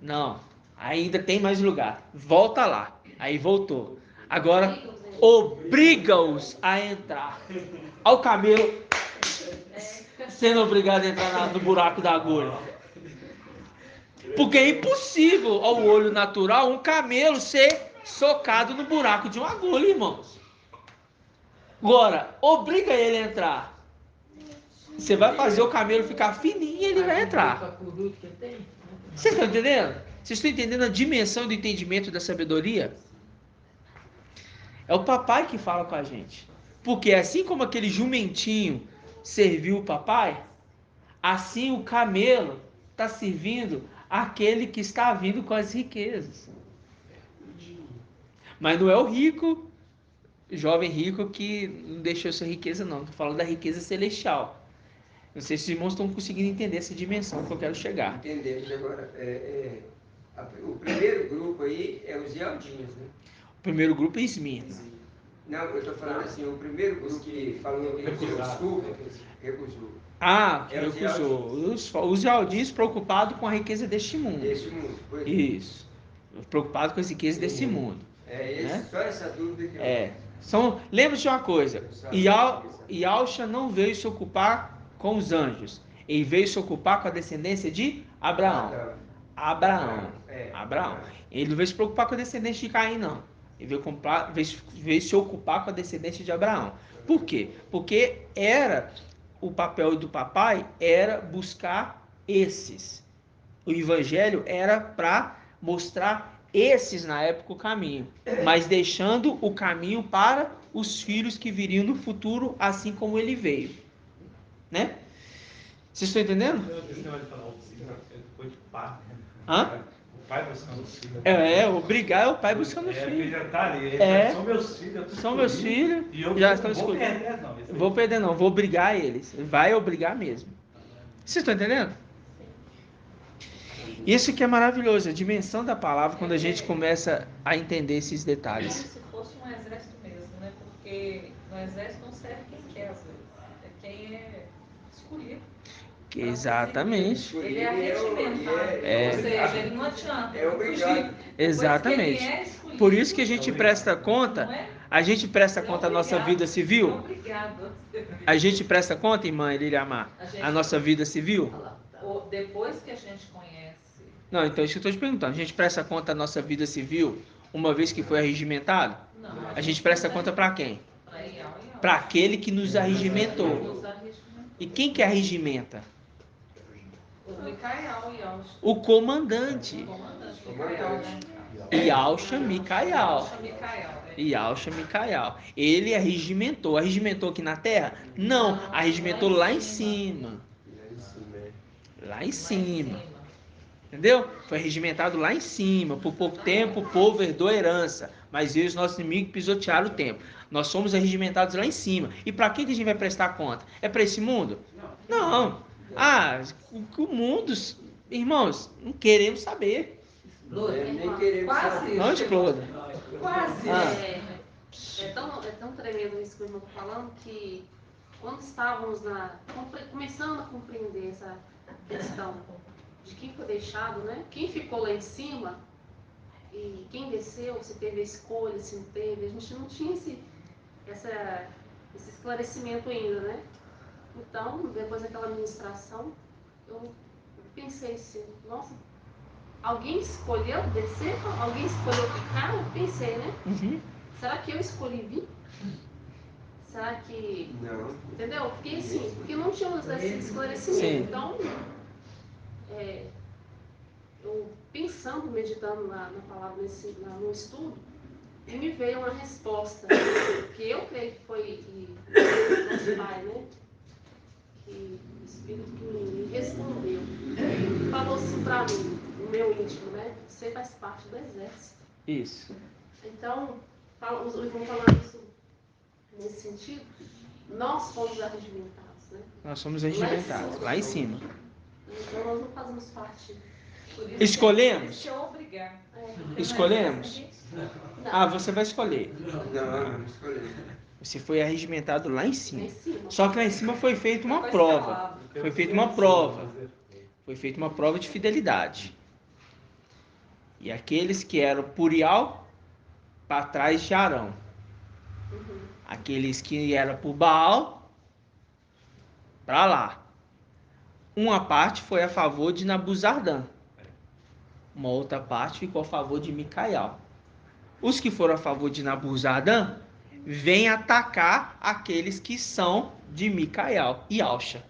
Não, ainda tem mais lugar. Volta lá. Aí voltou. Agora obriga-os a entrar. Ao camelo sendo obrigado a entrar no buraco da agulha. Porque é impossível ao olho natural um camelo ser socado no buraco de uma agulha, irmãos. Agora, obriga ele a entrar. Você vai fazer o camelo ficar fininho e ele vai entrar. Vocês estão entendendo? Vocês estão entendendo a dimensão do entendimento da sabedoria? É o papai que fala com a gente. Porque assim como aquele jumentinho serviu o papai, assim o camelo está servindo aquele que está vindo com as riquezas. Mas não é o rico, jovem rico, que não deixou sua riqueza, não. Estou falando da riqueza celestial. Não sei se os irmãos estão conseguindo entender essa dimensão que eu quero chegar. Entendemos agora. O primeiro grupo aí é os Ialdinhos, né? O primeiro grupo é Esmirna. Não, eu estou falando assim, o primeiro grupo que falou que recusou. Ah, recusou. Os Ialdinhos preocupados com a riqueza deste mundo. Deste mundo, foi. Isso. Preocupado com as riquezas desse mundo. Né? Só essa dúvida que eu... Lembra-se de uma coisa. Yausha não veio se ocupar com os anjos. Ele veio se ocupar com a descendência de Abraão. Abraão. Ele não veio se preocupar com a descendência de Caim, não. Ele veio se ocupar com a descendência de Abraão. Por quê? Porque o papel do papai era buscar esses. O evangelho era para mostrar esses na época o caminho, mas deixando o caminho para os filhos que viriam no futuro, assim como ele veio. Né? Vocês estão entendendo? Hã? O pai buscando os filhos. Obrigar é o pai buscando os filhos. Ele já está ali. São meus filhos. São meus filhos. E eu já estão não vou escolhidos. perder, não. Vou perder, não. Vou obrigar eles. Vai obrigar mesmo. Vocês estão entendendo? Isso que é maravilhoso, a dimensão da palavra, quando a gente começa a entender esses detalhes. Como se fosse um exército mesmo, né? Porque no exército não serve quem quer, às vezes. É quem é escolhido. Exatamente. Ele é arregimentado. Ou seja, ele não adianta. É obrigado. Exatamente. Por isso que a gente presta conta. A gente presta conta da nossa vida civil. Obrigado. A gente presta conta, irmã Eliamar, a nossa vida civil? Depois que a gente conhece. Não, então isso que eu estou te perguntando. A gente presta conta da nossa vida civil uma vez que foi arregimentado? Não. A gente presta conta para quem? Para aquele que nos arregimentou. E quem que arregimenta? O Micael, o comandante. Yausha Micael. Yausha Micael. Ele arregimentou. Arregimentou aqui na terra? Não, arregimentou lá em cima. Lá em cima. Entendeu? Foi regimentado lá em cima. Por pouco tempo o povo herdou a herança. Mas eles, nossos inimigos, pisotearam o tempo. Nós somos regimentados lá em cima. E para quem que a gente vai prestar conta? É para esse mundo? Não. O mundo, irmãos, não queremos saber. Nem queremos saber. Não exploda. Quase. É tão tremendo isso que o irmão está falando, que quando estávamos começando a compreender essa questão de quem foi deixado, né? Quem ficou lá em cima e quem desceu, se teve a escolha, se não teve, a gente não tinha esse esclarecimento ainda, né? Então, depois daquela ministração, eu pensei assim, nossa, alguém escolheu descer? Alguém escolheu ficar? Eu pensei, né? Uhum. Será que eu escolhi vir? Será que... Não. Entendeu? Porque assim, porque não tínhamos esse esclarecimento. Sim. Então, eu pensando, meditando na palavra, no estudo, e me veio uma resposta, que eu creio que foi nosso Pai, né? Que o Espírito que me respondeu. Falou assim para mim, no meu íntimo, né? Você faz parte do exército. Isso. Então, os irmãos falaram isso nesse sentido. Nós fomos arregimentados, né? Nós somos regimentados, lá em cima. Então nós não fazemos parte. Por isso Escolhemos? Que é obrigar. Escolhemos? Ah, você vai escolher. Não, não escolhi. Você foi arregimentado lá em Lá cima. em cima. Só que lá em cima foi feita uma Foi prova. escalado. Foi feita uma prova. Foi feita uma prova de fidelidade. E aqueles que eram Purial, para trás de Arão. Uhum. Aqueles que eram por Baal, para lá. Uma parte foi a favor de Nabuzardã. Uma outra parte ficou a favor de Micael. Os que foram a favor de Nabuzardã vêm atacar aqueles que são de Micael e Alcha.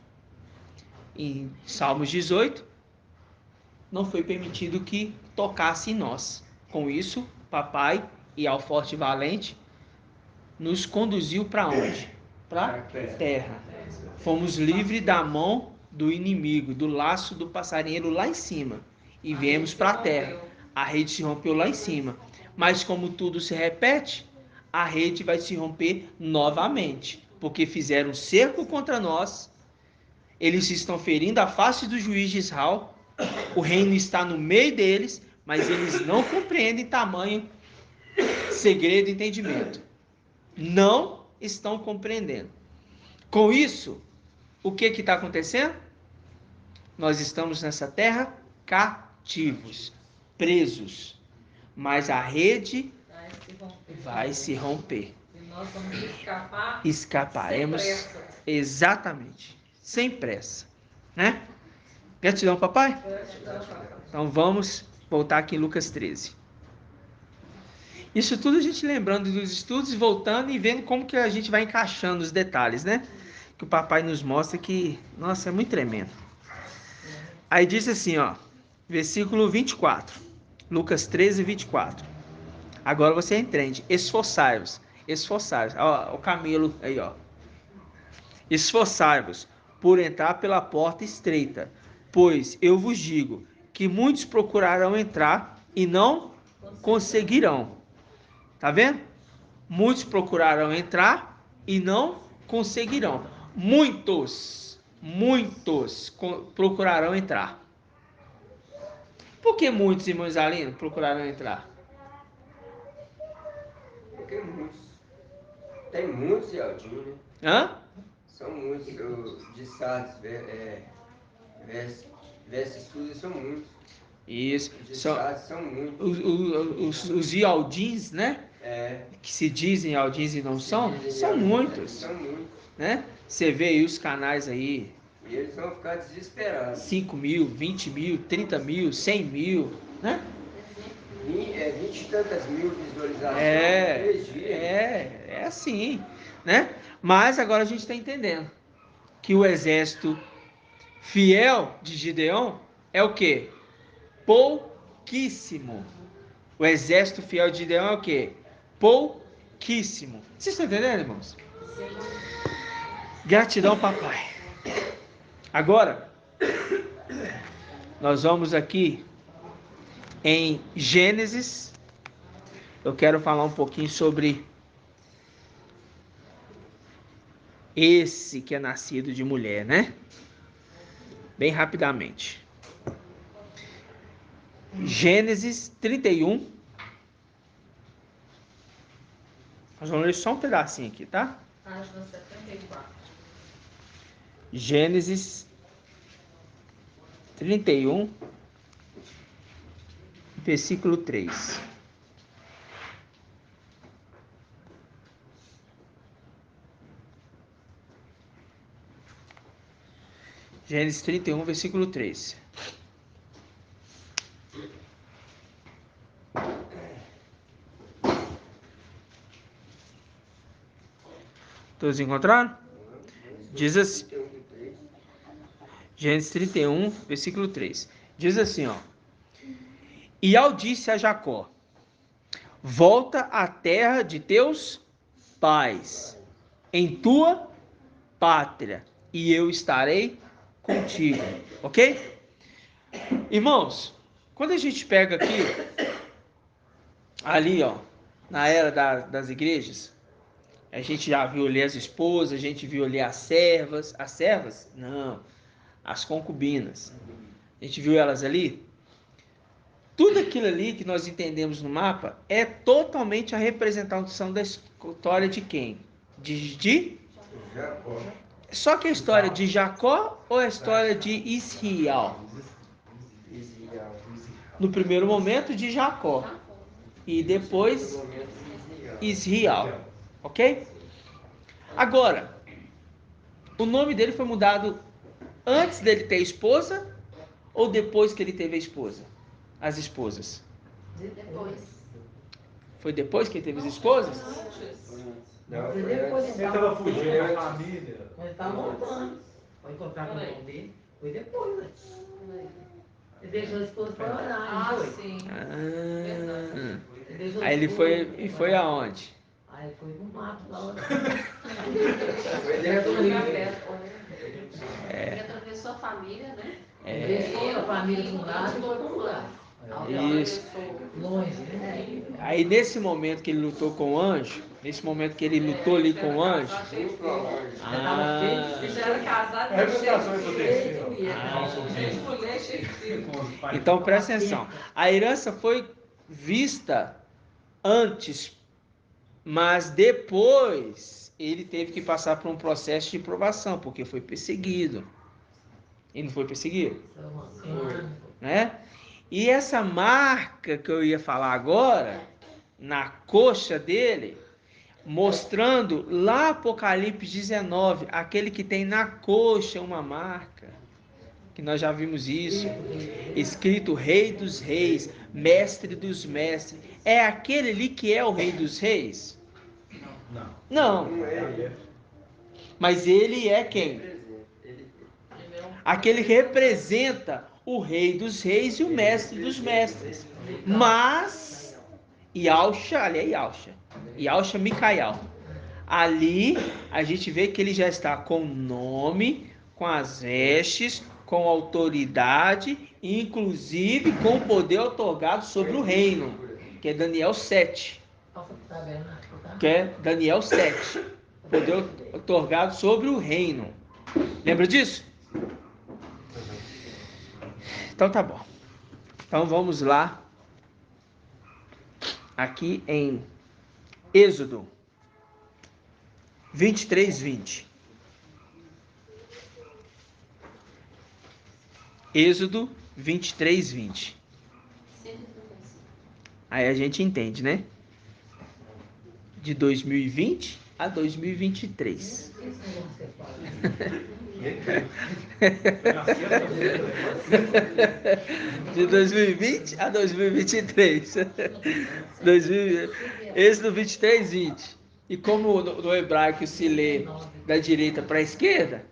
Em Salmos 18, não foi permitido que tocasse em nós. Com isso, papai e ao forte e valente nos conduziu para onde? Para terra. Fomos livres da mão do inimigo, do laço do passarinheiro lá em cima. E viemos para a terra. A rede se rompeu lá em cima. Mas como tudo se repete, a rede vai se romper novamente. Porque fizeram cerco contra nós. Eles estão ferindo a face do juiz de Israel. O reino está no meio deles, mas eles não compreendem tamanho segredo e entendimento. Não estão compreendendo. Com isso, o que está acontecendo? Nós estamos nessa terra cativos, presos. Mas a rede vai se romper. E nós vamos escapar. Escaparemos. Sem pressa. Exatamente. Sem pressa. Né? Gratidão, papai? Então vamos voltar aqui em Lucas 13. Isso tudo a gente lembrando dos estudos, voltando e vendo como que a gente vai encaixando os detalhes, né? Que o papai nos mostra que, nossa, é muito tremendo. Aí diz assim, ó, versículo 24. Lucas 13, 24. Agora você entende. Esforçai-vos. Esforçai-vos. Ó, o camelo aí, ó. Esforçai-vos por entrar pela porta estreita. Pois eu vos digo que muitos procurarão entrar e não conseguirão. Tá vendo? Muitos procurarão entrar e não conseguirão. Muitos procurarão entrar. Por que muitos, irmãos Alino, procuraram entrar? Porque muitos. Tem muitos, Aldinho, né? Hã? São muitos. De Sardes, versos estudos são muitos. Isso. De Sardes são muitos. Os Ialdins, né? É. Que se dizem Ialdins e não são? São muitos. São muitos. Né? Você vê aí os canais aí. E eles vão ficar desesperados. 5 mil, 20 mil, 30 mil, 100 mil, né? 20 e tantas mil visualizações. É assim, né? Mas agora a gente está entendendo que o exército fiel de Gideão é o quê? Pouquíssimo. O exército fiel de Gideão é o quê? Pouquíssimo. Vocês estão entendendo, irmãos? Gratidão, papai. Agora, nós vamos aqui em Gênesis. Eu quero falar um pouquinho sobre esse que é nascido de mulher, né? Bem rapidamente. Gênesis 31. Nós vamos ler só um pedacinho aqui, tá? Página 74. Gênesis 31, versículo 3. Gênesis 31, versículo 3. Todos encontraram? Diz assim. Gênesis 31, versículo 3. Diz assim, ó. E ao disse a Jacó: volta à terra de teus pais, em tua pátria, e eu estarei contigo. Ok? Irmãos, quando a gente pega aqui, ali, ó, na era das igrejas, A gente já viu ali as esposas, a gente viu ali as servas. As servas? Não. As concubinas. A gente viu elas ali? Tudo aquilo ali que nós entendemos no mapa é totalmente a representação da história de quem? De Jacó. Só que a história de Jacó ou a história de Israel? Israel. No primeiro momento de Jacó e depois Israel, ok? Agora, o nome dele foi mudado antes dele ter esposa ou depois que ele teve a esposa? As esposas. Depois. Foi depois que ele teve as esposas? Não, Ele foi antes. estava fugindo da família. Quando ele estava voltando, foi encontrar com o irmão dele, foi depois, né? Ele deixou a esposa para orar, Ah, não foi? sim. Ah, Ele deixou a aí ele esposa foi e foi aonde? Aí ele foi no mato lá orar. Foi dentro do rio. Ele atravessou a família, né? Ele deixou a família para um lado e foi para um lugar. Isso. Longe, né? Aí nesse momento que ele lutou com o anjo, nesse momento que ele lutou ali com o anjo, Junto ao anjo. Eles já eram casados, É educação cheio de hipotética. filho, cheio de mulher, cheio de filho. então presta atenção. A herança foi vista antes, mas depois ele teve que passar por um processo de provação, porque foi perseguido. Ele não foi perseguido, né? E essa marca que eu ia falar agora, na coxa dele, mostrando lá Apocalipse 19, aquele que tem na coxa uma marca, que nós já vimos isso, escrito Rei dos Reis, Mestre dos Mestres. É aquele ali que é o Rei dos Reis? Não. Não é. Mas ele é quem? Aquele que representa o Rei dos Reis e o Mestre dos Mestres. Mas Yahusha, ali é Yahusha. Yahusha Micael. Ali a gente vê que ele já está com nome, com as vestes, com autoridade, inclusive com poder otorgado sobre o reino, que é Daniel 7. Que é Daniel 7. Poder otorgado sobre o reino. Lembra disso? Então tá bom. Então vamos lá. Aqui em Êxodo 23:20. Êxodo 23:20. Aí a gente entende, né? De 2020 a 2023. De 2020 a 2023. Êxodo 23:20. E como no hebraico se lê da direita para a esquerda,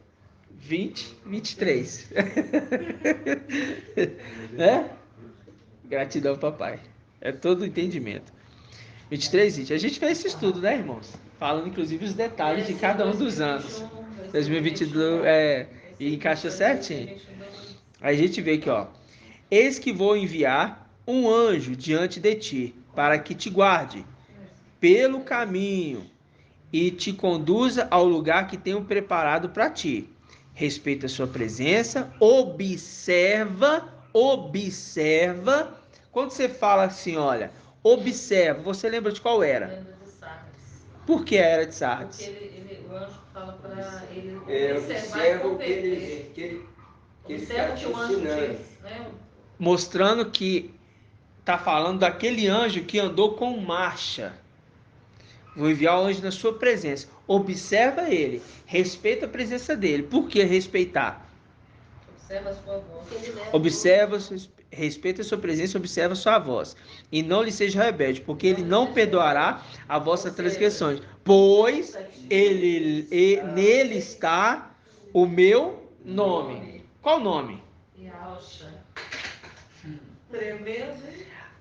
23. Né? Gratidão, papai. É todo o entendimento. 23:20. A gente fez esse estudo, né, irmãos? Falando inclusive os detalhes de cada um dos anos. 2022 e encaixa certinho. Aí a gente vê aqui, ó. Eis que vou enviar um anjo diante de ti, para que te guarde pelo caminho e te conduza ao lugar que tenho preparado para ti. Respeita a sua presença, observa. Quando você fala assim, olha, observa, você lembra de qual era? Lembra de Sardes. Por que era de Sardes? Porque o anjo fala para ele Observa o que ele está observa o te que o anjo ensinando. diz, né? Mostrando que está falando daquele anjo que andou com marcha. Vou enviar o anjo na sua presença. Observa ele. Respeita a presença dele. Por que respeitar? Observa a sua voz. Observa, respeita a sua presença, observa a sua voz. E não lhe seja rebelde, porque ele não perdoará a vossa transgressões. Pois nele está o meu nome. Qual nome? Yahusha. Tremendo.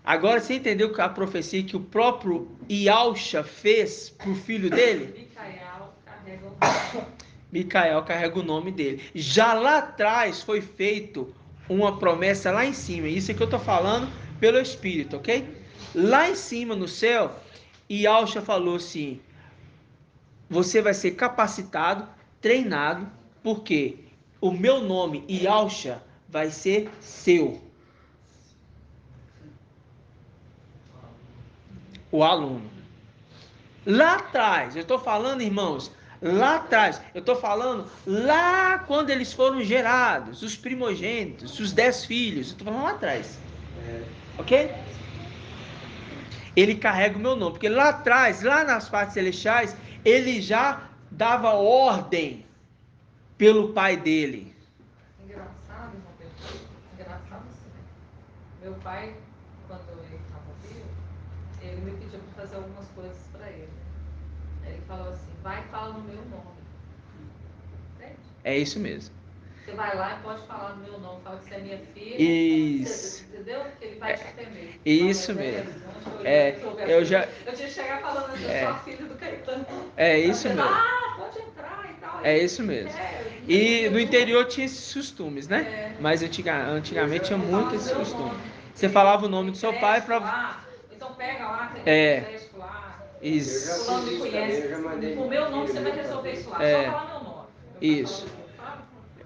Agora você entendeu a profecia que o próprio Yahusha fez para o filho dele? Micael carrega o Micael carrega o nome dele. Já lá atrás foi feito uma promessa lá em cima. Isso é que eu estou falando pelo Espírito, ok? Lá em cima no céu, Yahusha falou assim: você vai ser capacitado, treinado, porque o meu nome, Yalcha, vai ser seu. O aluno. Lá atrás, eu estou falando, irmãos, lá atrás, eu estou falando lá quando eles foram gerados, os primogênitos, os 10 filhos, eu estou falando lá atrás. Ok? Ele carrega o meu nome, porque lá atrás, lá nas partes celestiais, ele já dava ordem pelo pai dele. Engraçado, irmão Pedro. Engraçado assim. Meu pai, quando ele estava vivo, ele me pediu para fazer algumas coisas para ele. Aí ele falou assim, vai e fala no meu nome. Entende? É isso mesmo. Você vai lá e pode falar no meu nome, fala que você é minha filha. Isso. Entendeu? Porque ele vai te atender. Isso Fala, mesmo. eu tinha que chegar falando assim, eu sou a filha do Caetano. É isso mesmo. Ah, pode entrar e tal. É isso mesmo. E no interior tinha esses costumes, né? Mas antigamente tinha muito esses costumes. Você falava o nome do seu pai para... Então pega lá, tem crédito lá. Isso. Fulano me conhece. O meu nome você vai resolver isso lá. É. Só falar meu nome. Isso.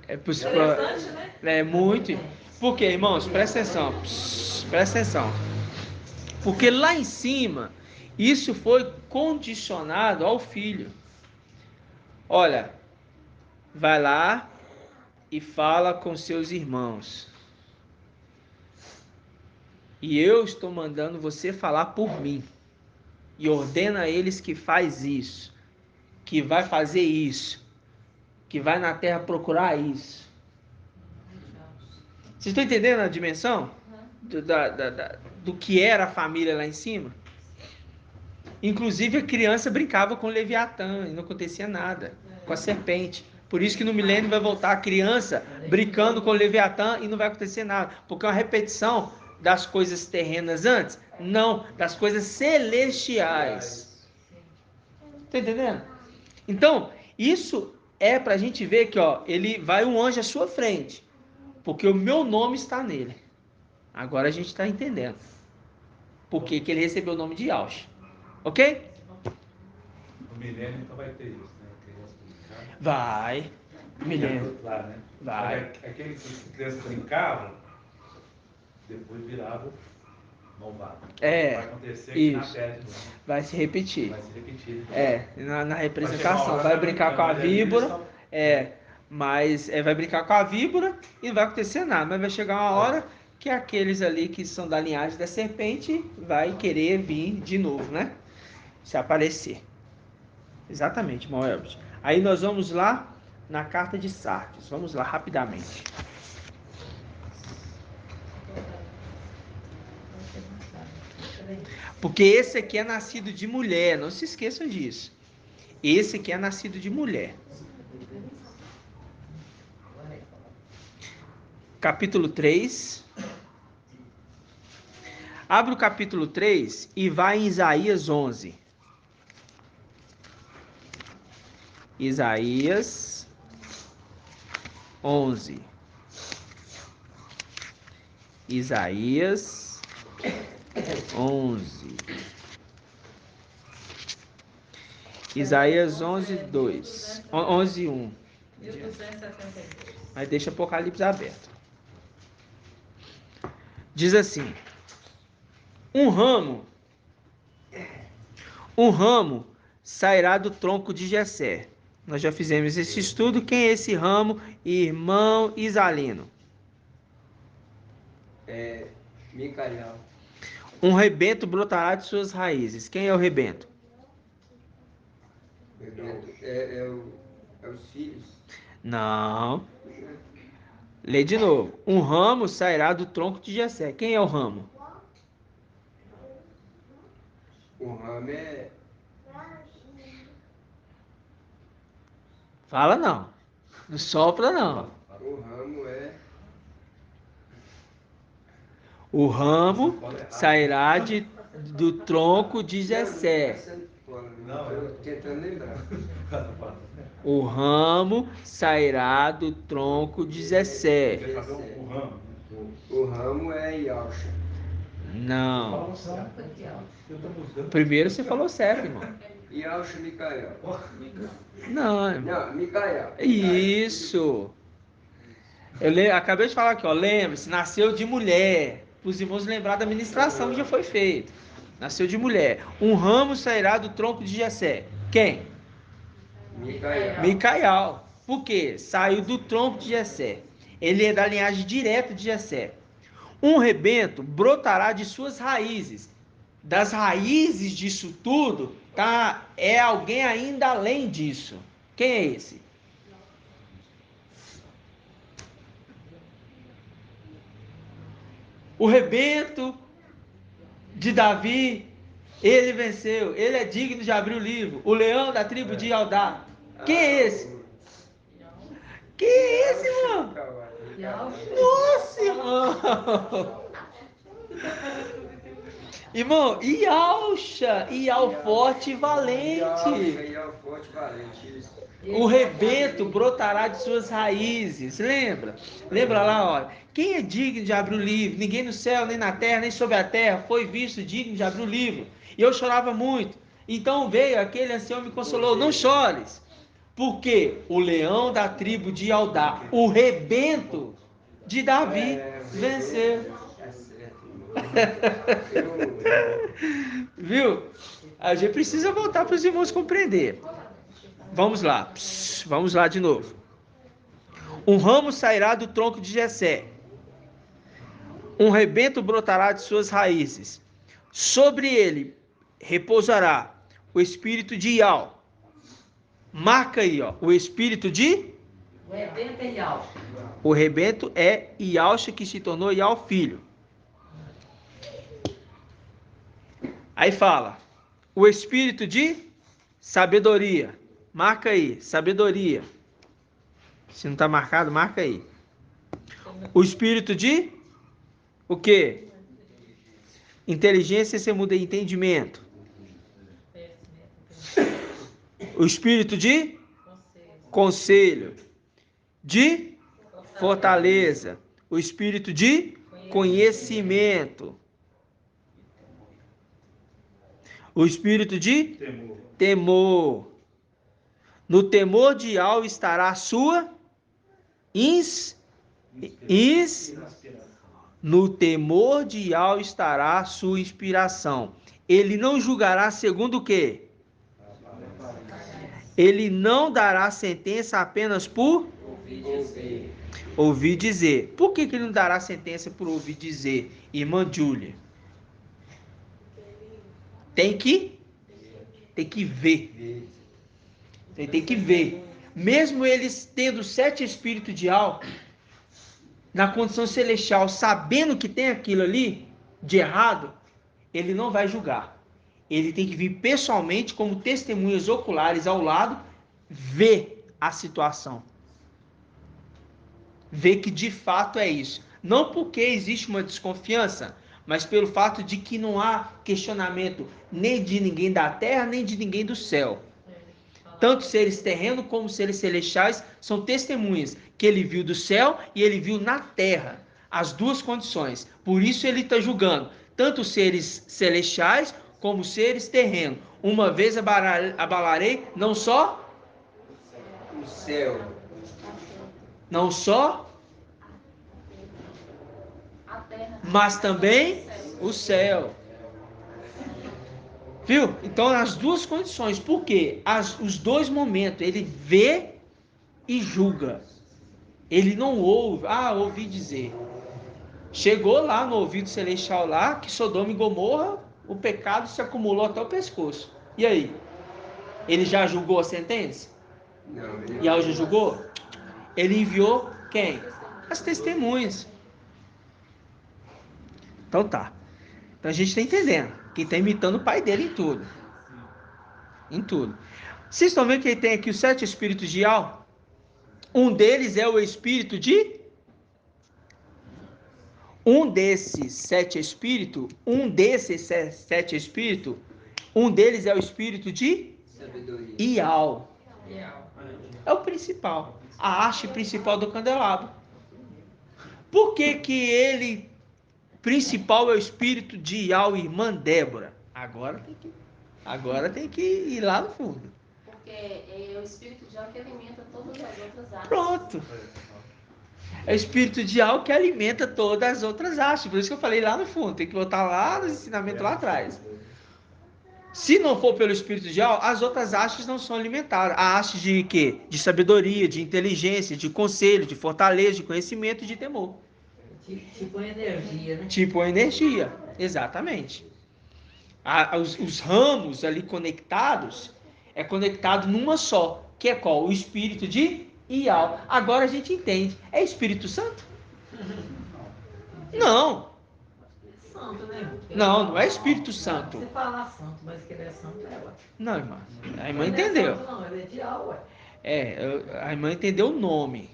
É Interessante, né? É muito. Por quê, irmãos? Presta atenção. Presta atenção. Porque lá em cima, isso foi condicionado ao filho. Olha, vai lá e fala com seus irmãos. E eu estou mandando você falar por mim. E ordena a eles que faz isso, que vai fazer isso, que vai na terra procurar isso. Vocês estão entendendo a dimensão do que era a família lá em cima? Inclusive a criança brincava com o Leviatã e não acontecia nada, com a serpente. Por isso que no milênio vai voltar a criança brincando com o Leviatã e não vai acontecer nada. Porque é uma repetição das coisas terrenas antes? Não, das coisas celestiais. Está entendendo? Então, isso é para a gente ver que ó, ele vai um anjo à sua frente. Porque o meu nome está nele. Agora a gente está entendendo. Por que ele recebeu o nome de Yalcha. Ok? No milênio então vai ter isso, né? Criança brincando. Vai. Milênio. Lá, né? Vai. Aquele que criança brincava, depois virava malvado. É, vai acontecer aqui na isso. terra de novo. Vai se repetir. Vai se repetir. Na representação. Vai chegar uma hora, Vai brincar com a brincando, víbora. Mas vai brincar com a víbora e não vai acontecer nada. Mas vai chegar uma hora que aqueles ali que são da linhagem da serpente vai querer vir de novo, né? Se aparecer. Exatamente, irmão Elbert. Aí nós vamos lá na carta de Sardes. Vamos lá rapidamente. Porque esse aqui é nascido de mulher, não se esqueçam disso. Esse aqui é nascido de mulher. Capítulo 3. Abre o capítulo 3 e vai em Isaías 11. Isaías 11. Isaías 11. Isaías 11, 2. 11, 1. 1272. Mas deixa Apocalipse aberto. Diz assim: um ramo sairá do tronco de Jessé. Nós já fizemos esse estudo. Quem é esse ramo? Irmão Isalino. Micael. Um rebento brotará de suas raízes. Quem é o rebento? É os filhos. Não. Lê de novo. Um ramo sairá do tronco de Jessé. Quem é o ramo? O ramo é. Fala não. Não sopra não. O ramo é. O ramo sairá do tronco de Jessé. Estou tentando lembrar. O ramo sairá do tronco de Jessé. O ramo. O ramo é Yalcha. Não. Primeiro você falou certo, irmão. Yalcha Micael. Não, Não, Micael. isso. Acabei de falar aqui, ó. Lembre-se, nasceu de mulher. Para os irmãos lembrar da ministração que já foi feita. Nasceu de mulher. Um ramo sairá do tronco de Jessé. Quem? Micael. Micael. Por quê? Saiu do tronco de Jessé. Ele é da linhagem direta de Jessé. Um rebento brotará de suas raízes. Das raízes disso tudo, tá? É alguém ainda além disso. Quem é esse? O rebento de Davi, ele venceu. Ele é digno de abrir o livro. O leão da tribo de Judá. Quem é esse? Quem é esse, irmão? Nossa, irmão! Irmão, Yalcha, Ial forte e valente. Ial forte e valente, isso. O rebento brotará de suas raízes. Lembra? Lembra lá, ó. Quem é digno de abrir o livro? Ninguém no céu, nem na terra, nem sobre a terra foi visto digno de abrir o livro. E eu chorava muito. Então veio aquele ancião e me consolou. Não chores. Porque o leão da tribo de Judá, o rebento de Davi, venceu. Viu? A gente precisa voltar para os irmãos compreender. Vamos lá. Vamos lá de novo. Um ramo sairá do tronco de Jessé. Um rebento brotará de suas raízes. Sobre ele repousará o espírito de Ial. Marca aí, ó. O espírito de... O rebento é Yalcha. O rebento é Yalcha, que se tornou Ial filho. Aí fala, o espírito de sabedoria. Marca aí, sabedoria. Se não está marcado, marca aí. O espírito de o quê? Inteligência, você muda entendimento. O espírito de conselho. De fortaleza. O espírito de conhecimento. O espírito de temor. No temor de Ial estará a sua no temor de Ial estará a sua inspiração. Ele não julgará segundo o quê? Ele não dará sentença apenas por ouvir dizer. Por que ele não dará sentença por ouvir dizer, irmã Júlia? Tem que ver. Você tem que ver. Mesmo eles tendo 7 espíritos de Ial, na condição celestial, sabendo que tem aquilo ali de errado, ele não vai julgar. Ele tem que vir pessoalmente, como testemunhas oculares ao lado, ver a situação. Ver que de fato é isso. Não porque existe uma desconfiança, mas pelo fato de que não há questionamento nem de ninguém da terra, nem de ninguém do céu. Tanto seres terrenos como seres celestiais são testemunhas que ele viu do céu e ele viu na terra. As duas condições. Por isso ele está julgando tanto seres celestiais como seres terrenos. Uma vez abalarei não só o céu, não só, mas também o céu. Viu? Então, as duas condições. Por quê? Os dois momentos. Ele vê e julga. Ele não ouve. Ouvi dizer. Chegou lá no ouvido celestial lá, que Sodoma e Gomorra, o pecado se acumulou até o pescoço. E aí? Ele já julgou a sentença? não, E Ial já julgou? Ele enviou quem? As testemunhas. Então tá. Então a gente está entendendo. Que está imitando o pai dele em tudo. Em tudo. Vocês estão vendo que ele tem aqui os 7 espíritos de Ial? Um deles é o espírito de... Um desses 7 espíritos, um deles é o espírito de sabedoria. Ial. É o principal. A haste principal do candelabro. Por que que ele... principal é o espírito de Ial, irmã Débora? Agora tem que... Agora tem que ir lá no fundo. Porque é o espírito de algo que alimenta todas as outras áreas. Pronto. É o espírito de algo que alimenta todas as outras hastes. Por isso que eu falei lá no fundo. Tem que voltar lá no ensinamento lá atrás. Se não for pelo espírito de algo, as outras hastes não são alimentadas. A haste de quê? De sabedoria, de inteligência, de conselho, de fortaleza, de conhecimento e de temor. Tipo energia, né? Tipo energia, exatamente. Os ramos ali conectados, é conectado numa só, que é qual? O espírito de Ial. Agora a gente entende. É Espírito Santo? Não. Santo, né? Não é Espírito Santo. Você fala santo, mas que ele é santo, é, ué. Não, irmã. A irmã Ele entendeu. Não é santo, não, ele é de alma, ué. A irmã entendeu o nome.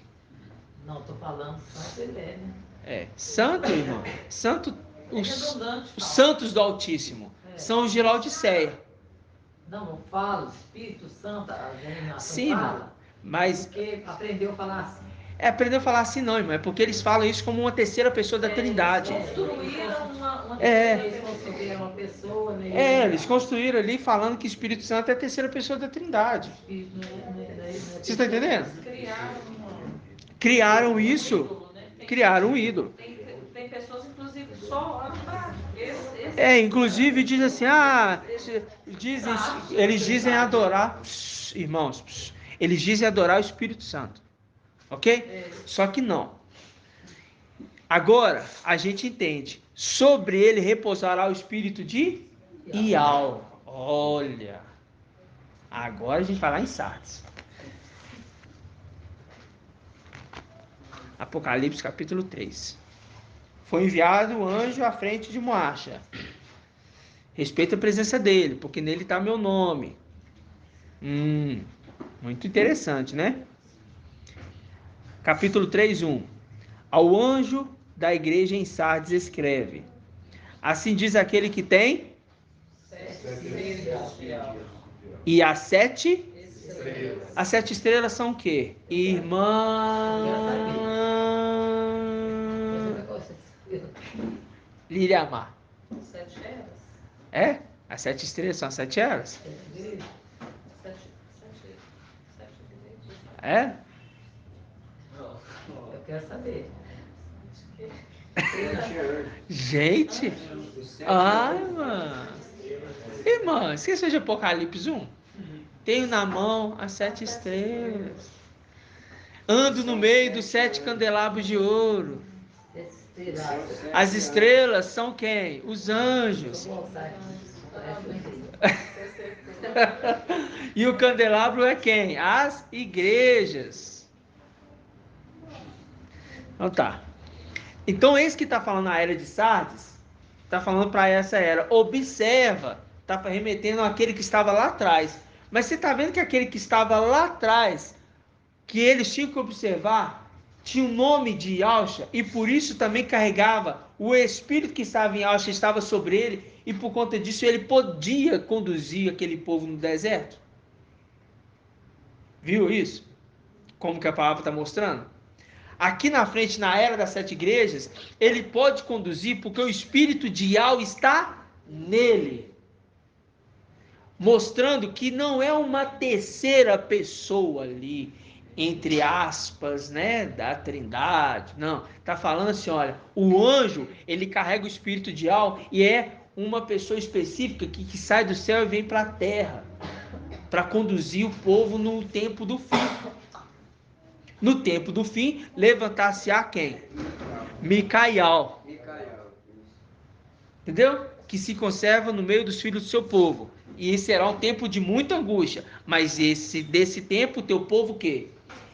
Não, tô falando santo, ele é, né? Santo, irmão. Santo, É redundante. os santos do Altíssimo são os de Laodiceia. Não, não fala, Espírito Santo, a denominação Sim, fala. mas Porque aprendeu a falar assim. aprendeu a falar assim não, irmão. É porque eles falam isso como uma terceira pessoa da Trindade. Construíram uma É. construíram uma pessoa, né? Eles construíram ali falando que o Espírito Santo é a terceira pessoa da Trindade. Espírito não é Vocês estão entendendo? Criaram Criaram isso. ídolo, né? Criaram um ídolo. Tem pessoas, inclusive, só oram para esse. Inclusive diz assim, eles dizem adorar, irmãos, eles dizem adorar o Espírito Santo, ok? Só que não. Agora a gente entende, sobre ele repousará o Espírito de Ial. Olha, agora a gente vai lá em Sardes. Apocalipse capítulo 3. Foi enviado o anjo à frente de Moacha. Respeita a presença dele, porque nele está meu nome. Muito interessante, né? Capítulo 3, 1. Ao anjo da igreja em Sardes escreve: assim diz aquele que tem e as 7 estrelas. As 7 estrelas são o quê? Irmã Liriamar. 7 eras? É? As 7 estrelas são as 7 eras? 7 igrejas. É? Eu quero saber. Gente! Ai, mano! Irmã, esqueceu de Apocalipse 1? Tenho na mão as 7 estrelas. Ando no meio dos 7 candelabros de ouro. As estrelas são quem? Os anjos. E o candelabro é quem? As igrejas. Então tá. Então esse que está falando a era de Sardes, está falando para essa era. Observa, está remetendo àquele que estava lá atrás. Mas você está vendo que aquele que estava lá atrás, que eles tinham que observar, tinha o nome de Yahshua, e por isso também carregava o espírito que estava em Yahshua, estava sobre ele, e por conta disso ele podia conduzir aquele povo no deserto. Viu isso? Como que a palavra está mostrando? Aqui na frente, na era das 7 igrejas, ele pode conduzir porque o espírito de Yahweh está nele. Mostrando que não é uma terceira pessoa ali, entre aspas, né, da Trindade. Não, está falando assim, olha, o anjo, ele carrega o espírito de Yahweh e é uma pessoa específica que sai do céu e vem para a terra, para conduzir o povo no tempo do fim. No tempo do fim, levantar-se-á quem? Micael. Entendeu? Que se conserva no meio dos filhos do seu povo. E esse será um tempo de muita angústia. Mas desse tempo, o teu povo o quê?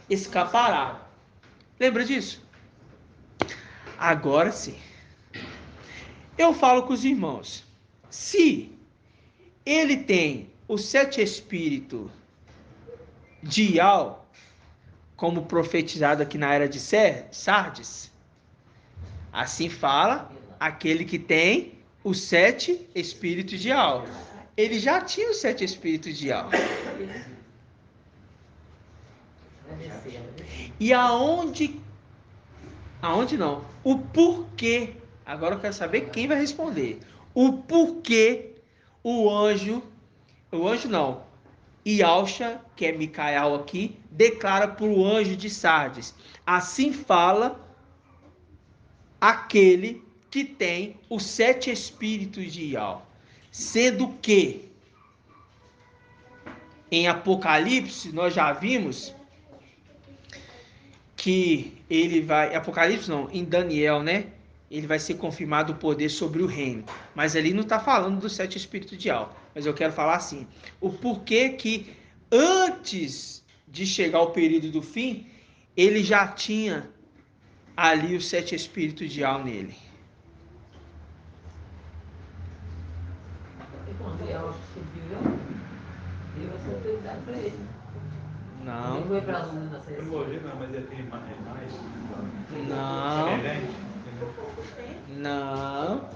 Escapará. Lembra disso? Agora sim. Eu falo com os irmãos. Se ele tem os 7 espíritos de Ial, como profetizado aqui na era de Sardes, assim fala aquele que tem os 7 espíritos de Ial. Ele já tinha os 7 espíritos de Ial. E aonde não? O porquê. Agora eu quero saber quem vai responder. O porquê o anjo o anjo não, Yalcha, que é Micael aqui, declara para o anjo de Sardes: assim fala aquele que tem os 7 espíritos de Ial, sendo que em Apocalipse nós já vimos que ele vai, Apocalipse não, em Daniel, né? Ele vai ser confirmado o poder sobre o reino. Mas ali não está falando dos 7 espíritos de Ial. Mas eu quero falar assim, o porquê que antes de chegar o período do fim, ele já tinha ali os 7 espíritos de Ial nele. E quando ela subiu, deu essa autoridade para ele. Não. Ele foi para a luz na Eu vou ver, não, mas ele tem mais. Não. Semelhante, entendeu? Não.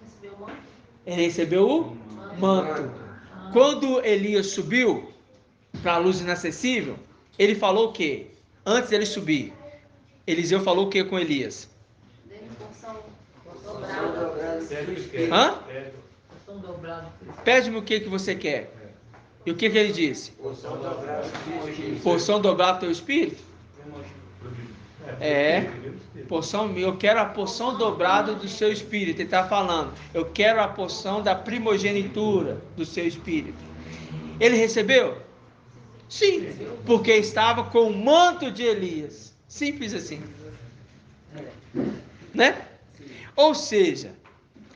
Recebeu o manto? Ele recebeu o manto. Quando Elias subiu para a luz inacessível, ele falou o quê? Antes dele subir, Eliseu falou o quê com Elias? Dele porção São dobrada. dobrados do Espírito. Hã? São dobrados. Pede-me o que você quer. E o que ele disse? Porção dobrada do Espírito. Porção dobrada do teu espírito? É. Porção, eu quero a porção dobrada do seu espírito. Ele está falando, eu quero a porção da primogenitura do seu espírito. Ele recebeu? Sim, porque estava com o manto de Elias. Simples assim. Né? Ou seja,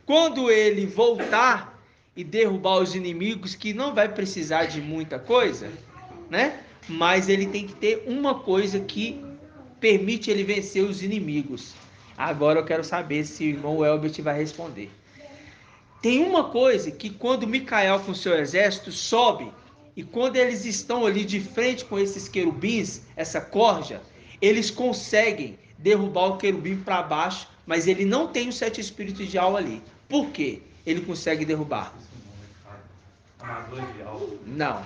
quando ele voltar e derrubar os inimigos, que não vai precisar de muita coisa, né? Mas ele tem que ter uma coisa que permite ele vencer os inimigos. Agora eu quero saber se o irmão Elbert vai responder. Tem uma coisa que quando Micael com seu exército sobe, e quando eles estão ali de frente com esses querubins, essa corja, eles conseguem derrubar o querubim para baixo, mas ele não tem os 7 espíritos de Ial ali. Por quê? Ele consegue derrubar? Amador de algo. Não.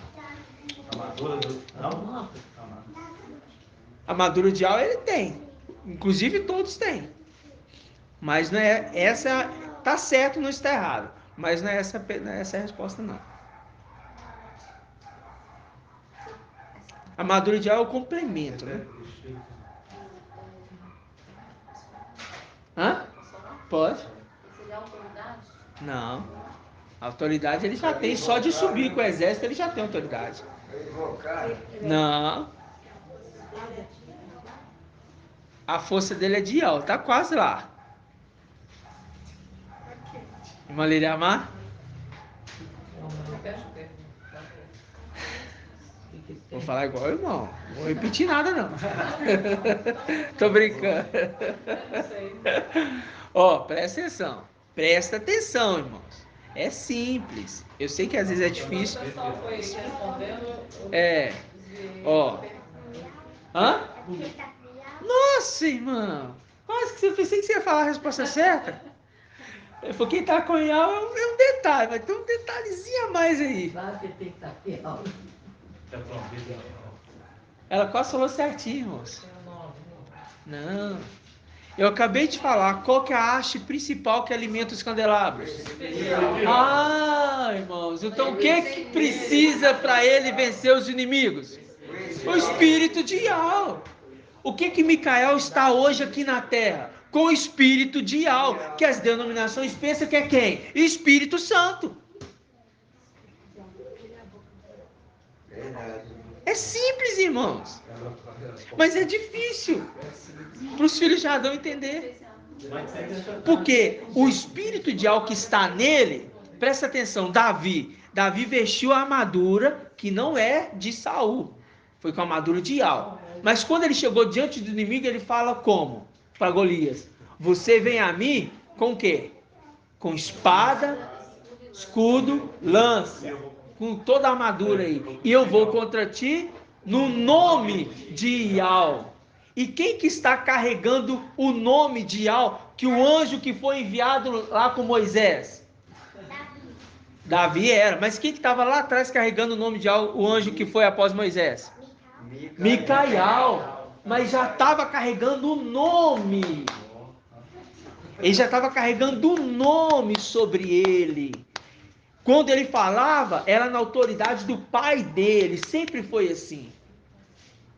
Amador do. Não? A armadura de Ial ele tem. Inclusive todos têm. Mas não é essa. Tá certo, não está errado. Mas não é essa a resposta, não. A armadura de Ial é o complemento, né? Hã? Pode? Seria autoridade? Não. A autoridade ele já tem. Só de subir com o exército ele já tem autoridade. Invocar. Não. A força dele é de Ial. Tá quase lá. Irmã Liriamar? Vou falar igual o irmão. Não vou repetir nada, não. Tô brincando. Ó, presta atenção. Presta atenção, irmãos. É simples. Eu sei que às vezes é difícil. O pessoal foi respondendo. É. Ó. Hã? Nossa, irmão. Quase que eu pensei que você ia falar a resposta certa. Eu falei, quem tá com Ial é um detalhe, vai ter um detalhezinho a mais aí. Claro que tem que estar fiel. Ela quase falou certinho, irmãos. Não. Eu acabei de falar qual que é a haste principal que alimenta os candelabros. Ah, irmãos, então o que precisa para ele vencer os inimigos? O espírito de Ial. O que Micael está hoje aqui na terra? Com o espírito de Ial, que as denominações pensam que é quem? Espírito Santo. É simples, irmãos. Mas é difícil para os filhos de Adão entender. Porque o espírito de Ial que está nele, presta atenção, Davi vestiu a armadura que não é de Saul. Foi com a armadura de Ial. Mas quando ele chegou diante do inimigo, ele fala como? Para Golias: você vem a mim com o quê? Com espada, escudo, lança, com toda a armadura aí. E eu vou contra ti no nome de Ial. E quem que está carregando o nome de Ial? Que o anjo que foi enviado lá com Moisés? Davi era. Mas quem que estava lá atrás carregando o nome de Ial, o anjo que foi após Moisés? Micael. Mas já estava carregando o nome. Ele já estava carregando o nome sobre ele. Quando ele falava, era na autoridade do pai dele, sempre foi assim.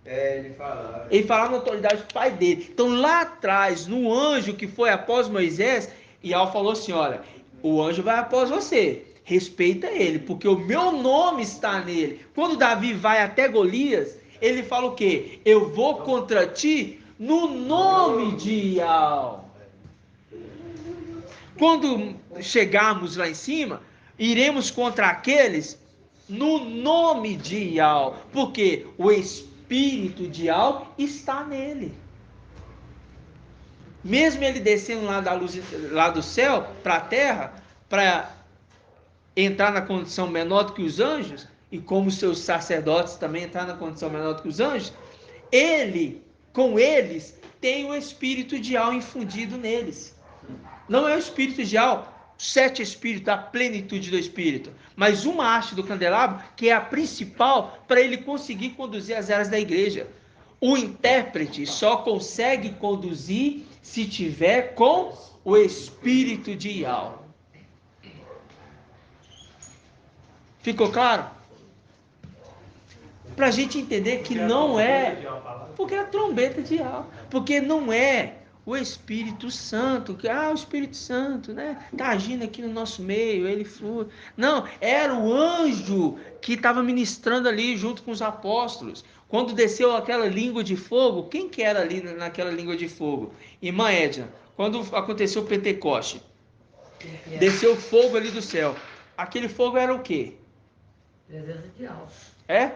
Ele falava. Ele falava na autoridade do pai dele. Então lá atrás, no anjo que foi após Moisés, Yahweh falou assim, olha, o anjo vai após você, respeita ele, porque o meu nome está nele. Quando Davi vai até Golias, ele fala o quê? Eu vou contra ti no nome de Yahweh. Quando chegarmos lá em cima, iremos contra aqueles no nome de Yahweh, porque o Espírito de Yahweh está nele. Mesmo ele descendo lá da luz, lá do céu para a terra, para entrar na condição menor do que os anjos, e como seus sacerdotes também entrar na condição menor do que os anjos, ele, com eles, tem o Espírito de Yahweh infundido neles. Não é o Espírito de Yahweh, 7 espíritos, a plenitude do Espírito, mas uma haste do candelabro, que é a principal para ele conseguir conduzir as eras da igreja. O intérprete só consegue conduzir se tiver com o Espírito de Yahweh. Ficou claro? Para a gente entender que não é, porque é a trombeta de Yahweh, porque não é o Espírito Santo, que o Espírito Santo, né, tá agindo aqui no nosso meio, ele flui. Não, era o anjo que estava ministrando ali junto com os apóstolos. Quando desceu aquela língua de fogo, quem que era ali naquela língua de fogo? Irmã Edna, quando aconteceu o Pentecoste, desceu fogo ali do céu. Aquele fogo era o quê? Presença de alma. É?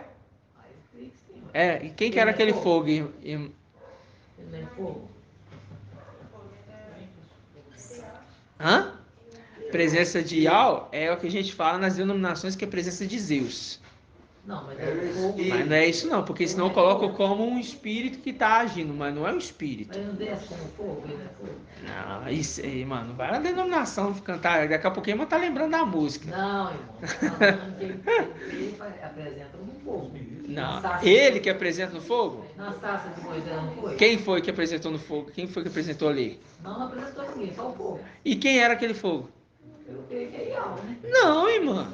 E quem que era aquele fogo? Ele não é fogo. Hã? Presença de Yahweh é o que a gente fala nas denominações, que é presença de Zeus. Não, mas é fogo. Mas não é isso não, porque senão coloca como um espírito que está agindo, mas não é um espírito. Mas não desce como fogo, ele é fogo. Não, isso aí, mano, vai na denominação cantar, daqui a pouquinho eu tá lembrando da música. Não, irmão. Ele apresenta um fogo. Não, ele que apresenta no fogo? Na sarça de Moisés não foi? Quem foi que apresentou no fogo? Quem foi que apresentou ali? Não apresentou ninguém, só o fogo. E quem era aquele fogo? Eu creio que é Ial, né? Não, irmã.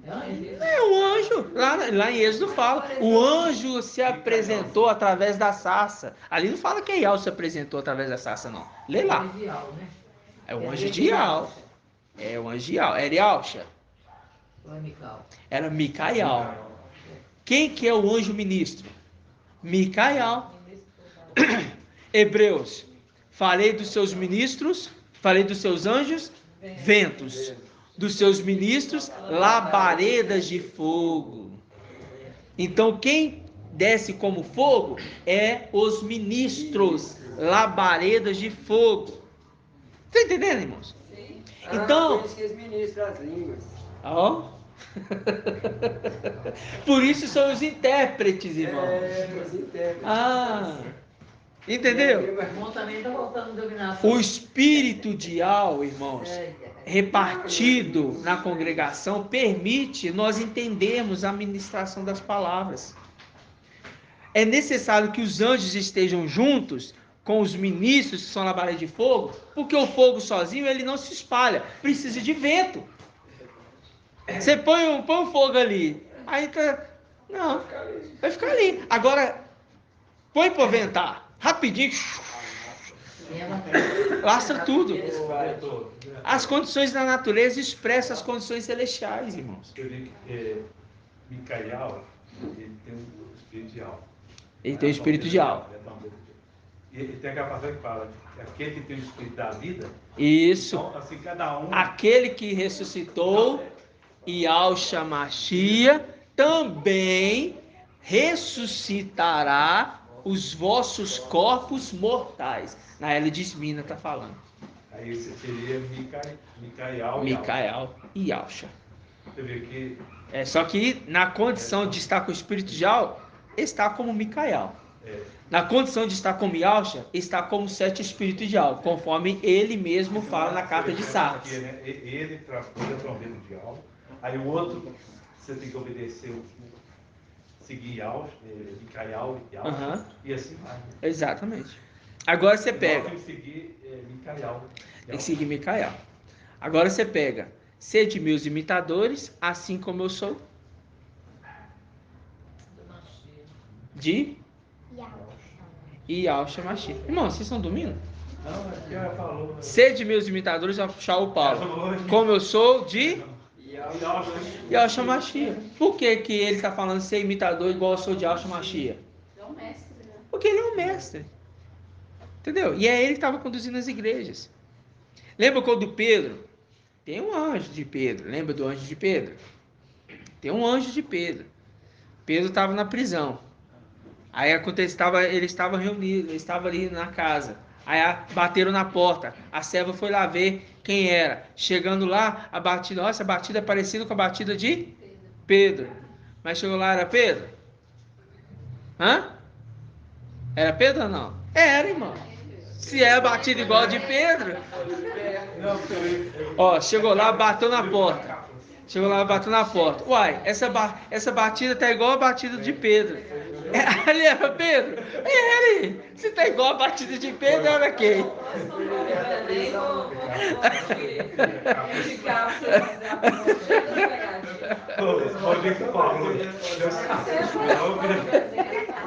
É o anjo. Lá em Êxodo fala. O anjo se apresentou através da sarça. Ali não fala que Ial se apresentou através da sarça, não. Lê lá. É o anjo de Ial. É o anjo de Ial. Era Ialcha? Era Micael. Quem que é o anjo ministro? Micael. Hebreus. Falei dos seus ministros, falei dos seus anjos, ventos. Dos seus ministros, labaredas de fogo. Então, quem desce como fogo é os ministros, labaredas de fogo. Está entendendo, irmãos? Então, eles que ministram as línguas. Ó. Por isso são os intérpretes, irmãos. Os intérpretes. Entendeu? O irmão também está voltando a dominação. O espírito de Yahweh, irmãos, repartido na congregação, permite nós entendermos a ministração das palavras. É necessário que os anjos estejam juntos com os ministros que são labaredas de fogo, porque o fogo sozinho ele não se espalha, precisa de vento. Você põe um fogo ali, aí tá, não, vai ficar ali. Agora, põe para ventar, rapidinho, lastra tudo. As condições da natureza expressam as condições celestiais, irmãos. Eu vi que Micael, ele tem um espírito de alma. Ele tem o espírito de alma. E tem aquela passagem que fala que aquele que tem o espírito da vida. Isso. Então, assim, cada um. Aquele que ressuscitou e ao Shamashia também ressuscitará os vossos corpos mortais. Na Ela diz Mina está falando. Aí esse seria Micael. Micael e Yalcha. Você vê que. Só que na condição de estar com o espírito de Yahweh, está como Micael. Na condição de estar como Yalcha, está como 7 espíritos de Yahweh, conforme ele mesmo fala na carta de Sardes. Ele transpôs a trombeta de Yahweh. Aí o outro, você tem que obedecer, seguir Micael e Yalcha, e assim vai. Exatamente. Agora você pega. Tem que seguir Micael. Tem que seguir Micael. Agora você pega. Sede meus imitadores, assim como eu sou de Yahshua Mashiach. Irmão, vocês estão dormindo? Não, aqui já falou. Sede meus imitadores, vai puxar o Paulo. Como eu sou de Yahshua Mashiach. Por que que ele está falando ser imitador igual eu sou de Yahshua Mashiach? É um mestre, né? Porque ele é um mestre. Entendeu? E é ele que estava conduzindo as igrejas. Lembra quando Pedro... Tem um anjo de Pedro. Lembra do anjo de Pedro? Tem um anjo de Pedro. Pedro estava na prisão. Aí ele estava reunido, ele estava ali na casa. Aí bateram na porta. A serva foi lá ver quem era. Chegando lá, a batida, nossa, a batida é parecida com a batida de Pedro. Mas chegou lá, era Pedro? Hã? Era Pedro ou não? Era, irmão. Se é a batida igual a de Pedro. Ó, chegou lá, bateu na porta. Chegou lá, bateu na porta. Uai, essa batida tá igual a batida de Pedro. Ali era Pedro? É ele. Se tá igual a batida de Pedro, era quem? Onde é que falou?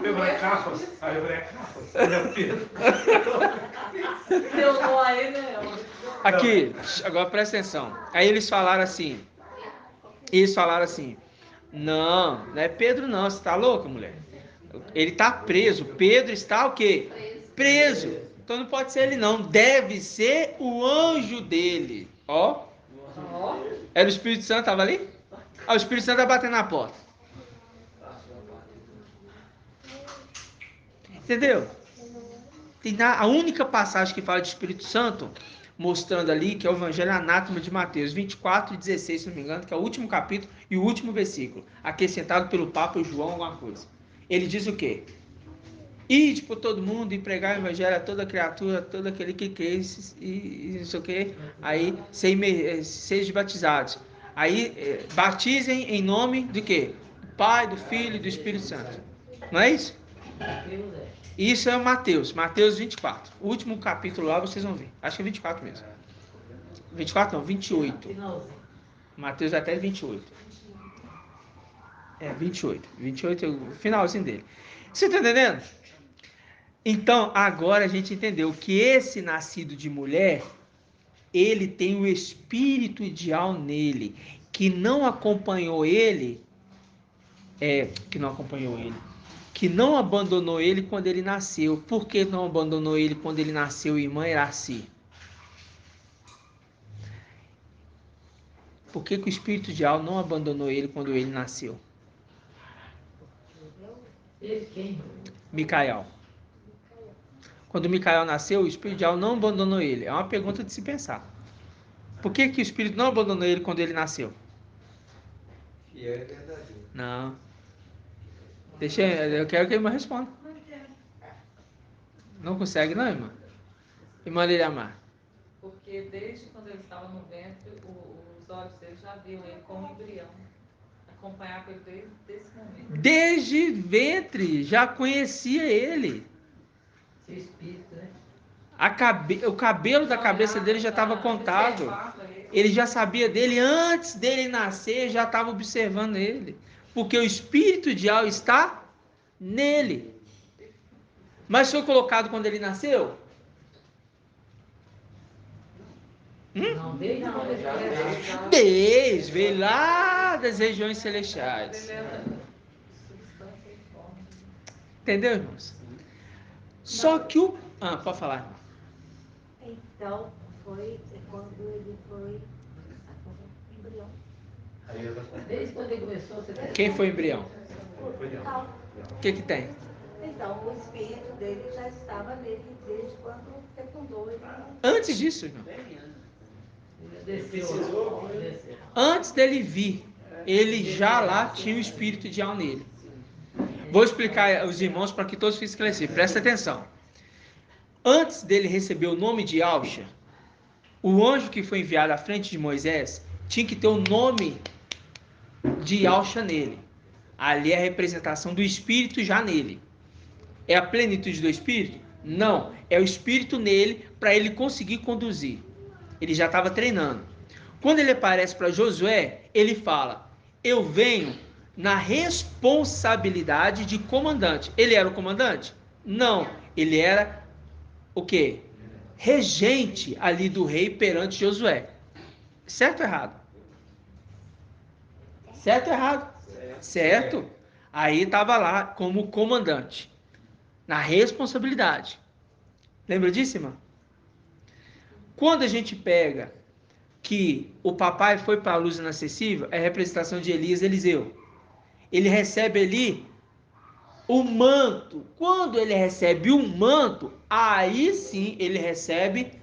Eu falei, capas. Aí eu falei, capas. Olha, Pedro. Deu nó aí, né? Aqui, agora presta atenção. Aí eles falaram assim. Não, não é Pedro não, você tá louca, mulher? Ele tá preso. Pedro está o quê? Preso. Então não pode ser ele não. Deve ser o anjo dele. Ó. Era o Espírito Santo, tava ali? Ah, o Espírito Santo tá batendo na porta. Entendeu? A única passagem que fala de Espírito Santo, mostrando ali, que é o Evangelho Anátema de Mateus 24 e 16, se não me engano, que é o último capítulo e o último versículo, acrescentado pelo Papa João alguma coisa. Ele diz o quê? Ide por todo mundo e pregar o Evangelho a toda criatura, todo aquele que crê, e não sei o quê, aí sejam batizados. Aí batizem em nome do quê? Do Pai, do Filho e do Espírito Santo. Não é isso? Isso é Mateus 24. O último capítulo lá vocês vão ver. Acho que é 24 mesmo. 24 não, 28. Mateus até 28. É, 28. 28 é o finalzinho dele. Você está entendendo? Então, agora a gente entendeu que esse nascido de mulher, ele tem o espírito ideal nele, que não acompanhou ele, que não abandonou ele quando ele nasceu. Por que não abandonou ele quando ele nasceu, irmã Iraci? Por que o espírito ideal não abandonou ele quando ele nasceu? Micael. Quando Micael nasceu, o espírito ideal não abandonou ele. É uma pergunta de se pensar. Por que o espírito não abandonou ele quando ele nasceu? E é verdadeiro. Não. Eu quero que a irmã responda. Não consegue, não, irmã? Irmã Liramar. Porque desde quando ele estava no ventre, os olhos dele já viam ele como embrião. Acompanhava ele desde esse momento. Desde ventre, já conhecia ele. Seu espírito, né? O cabelo da cabeça dele já estava contado. Ele já sabia dele antes dele nascer, já estava observando ele. Porque o espírito ideal está nele. Mas foi colocado quando ele nasceu? Não, desde quando ele era. Desde, veio lá das regiões celestiais. Entendeu, irmãos? Só que o... pode falar. Então, foi quando ele foi embrião. Desde quando ele começou, você tem... Quem foi embrião? Então, O que tem? então, o espírito dele já estava nele desde quando fecundou ele. Antes disso, irmão. Ele desceu. Antes dele vir, ele já lá tinha o espírito ideal nele. Vou explicar aos irmãos para que todos fiquem esclarecidos. Presta atenção. Antes dele receber o nome de Yahshua, o anjo que foi enviado à frente de Moisés tinha que ter o nome de Yahshua nele. Ali é a representação do Espírito já nele. É a plenitude do Espírito? Não. É o Espírito nele para ele conseguir conduzir. Ele já estava treinando. Quando ele aparece para Josué, ele fala: eu venho na responsabilidade de comandante. Ele era o comandante? Não, ele era o quê? Regente ali do rei perante Josué. Certo ou errado? Certo ou errado? Certo. Aí estava lá como comandante, na responsabilidade. Lembra disso, irmão? Quando a gente pega que o papai foi para a luz inacessível, é a representação de Elias e Eliseu. Ele recebe ali o manto. Quando ele recebe o manto, aí sim ele recebe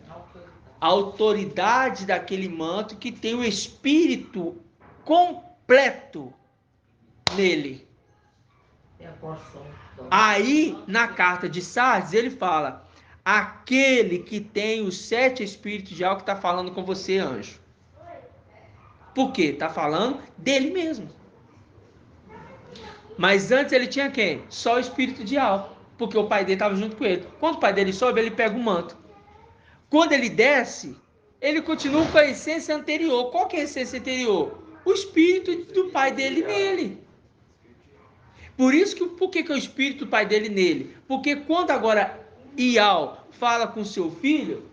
a autoridade daquele manto que tem o espírito completo nele. Aí, na carta de Sardes, ele fala: aquele que tem os 7 espíritos de algo que está falando com você, anjo. Por quê? Está falando dele mesmo. Mas antes ele tinha quem? Só o espírito de algo, porque o pai dele estava junto com ele. Quando o pai dele sobe, ele pega o manto. Quando ele desce, ele continua com a essência anterior. Qual que é a essência anterior? O espírito do pai dele nele. Por isso que, por que é o espírito do pai dele nele? Porque quando agora Ial fala com seu filho,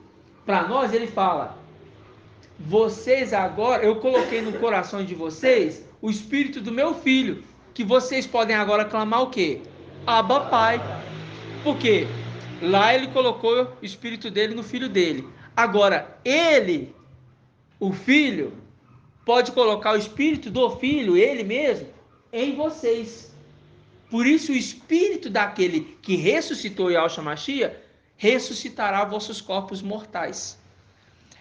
para nós ele fala: vocês agora, eu coloquei no coração de vocês o espírito do meu filho, que vocês podem agora clamar o quê? Abba Pai. Por quê? Lá ele colocou o espírito dele no filho dele. Agora, ele, o filho, pode colocar o espírito do filho, ele mesmo, em vocês. Por isso o espírito daquele que ressuscitou Yahshua Mashiach ressuscitará vossos corpos mortais.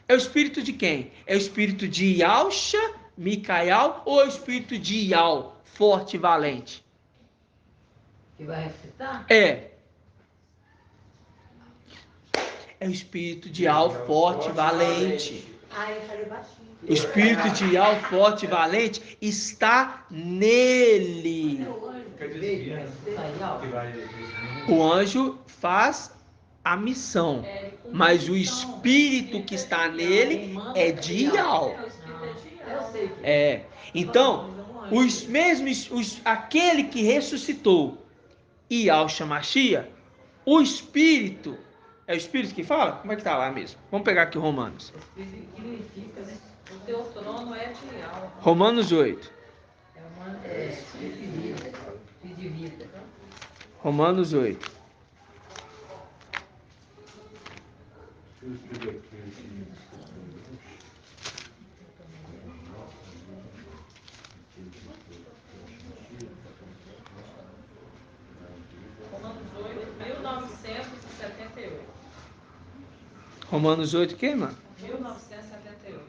É o espírito de quem? É o espírito de Yahshua, Micael, ou é o espírito de Ial, forte e valente? Que vai ressuscitar? É o espírito de Ial, forte e valente. Ah, eu falei baixinho. O espírito de Ial, forte e valente, está nele. O anjo faz a missão, mas o espírito que está nele é de Ial. Então, aquele que ressuscitou Yahshua Mashiach, o espírito, é o espírito que fala? Como é que está lá mesmo? Vamos pegar aqui Romanos. O teu trono é de Ial. Romanos 8. De vida. Romanos 8. Romanos 8, 1978. Romanos 8, o que, mano? 1978.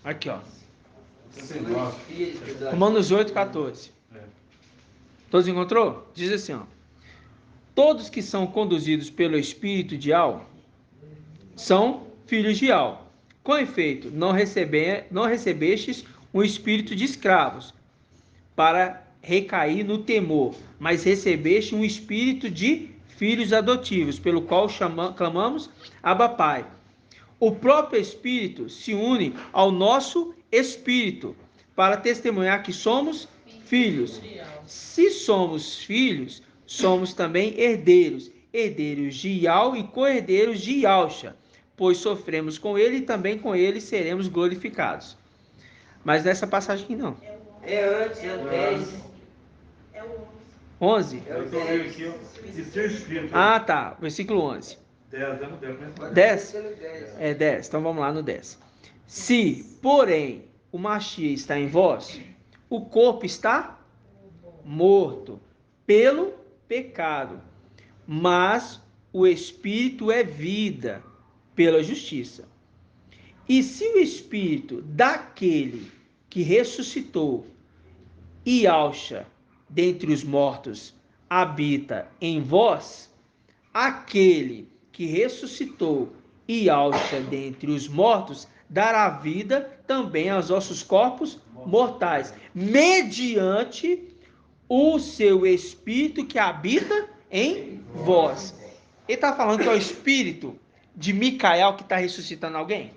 Aqui, ó. Romanos 8, 14. Todos encontrou? Diz assim, ó: todos que são conduzidos pelo Espírito de Ial são filhos de Ial. Com efeito, não recebestes um espírito de escravos para recair no temor, mas recebeste um espírito de filhos adotivos, pelo qual clamamos Abba Pai. O próprio Espírito se une ao nosso espírito para testemunhar que somos filhos. Se somos filhos, somos também herdeiros, herdeiros de Ial e co-herdeiros de Yahshua, pois sofremos com ele e também com ele seremos glorificados. Mas nessa passagem aqui não. É antes, é 10. É o 11? Eu estou vendo aqui, ó, de ser espírito. Ah, tá. Versículo 11. 10, é no 10, né? 10? É 10. Então vamos lá no 10. Se, porém, o Mashiach está em vós, o corpo está morto pelo pecado, mas o espírito é vida pela justiça. E se o espírito daquele que ressuscitou Yahshua dentre os mortos habita em vós, aquele que ressuscitou Yahshua dentre os mortos dará vida também aos vossos corpos mortais, mediante o seu espírito que habita em vós. Ele está falando que é o espírito de Micael que está ressuscitando alguém?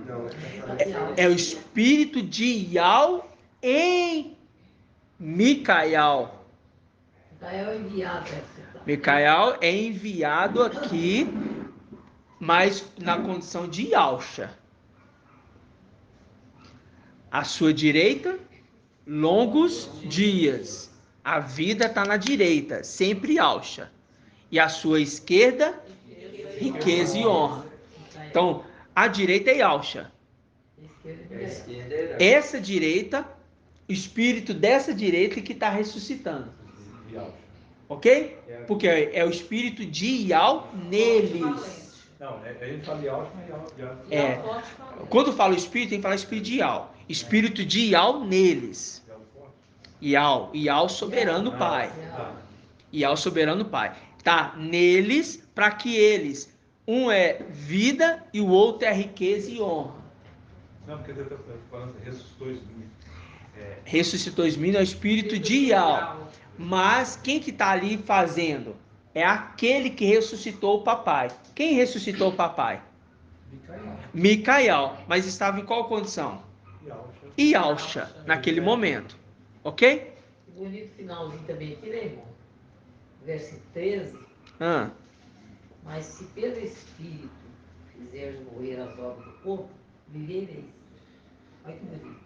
Não, É o espírito de Ial em Micael. Micael é enviado. Micael é enviado aqui, mas na condição de Yalcha. À sua direita, longos dias. A vida está na direita, sempre Yalcha. E à sua esquerda, riqueza e honra. Então, a direita é Yalcha. Essa direita, o espírito dessa direita que está ressuscitando. Ok? Porque é o espírito de Ial neles. Não, ele fala Ial, mas É. Quando fala o espírito, tem que falar espírito de Ial. Espírito de Ial neles. Ial soberano Pai. Ial soberano Pai. Tá neles para que eles, um é vida e o outro é riqueza e honra. Não, porque eu estou falando, ressuscitou os mil. Ressuscitou os mil é o espírito de Ial. Mas quem que está ali fazendo? É aquele que ressuscitou o papai. Quem ressuscitou o papai? Micael. Mas estava em qual condição? Yalcha, naquele momento. Ok? O bonito finalzinho também aqui, né, irmão? Verso 13. Mas se pelo Espírito fizeres morrer as obras do corpo, vivereis. Olha que bonito.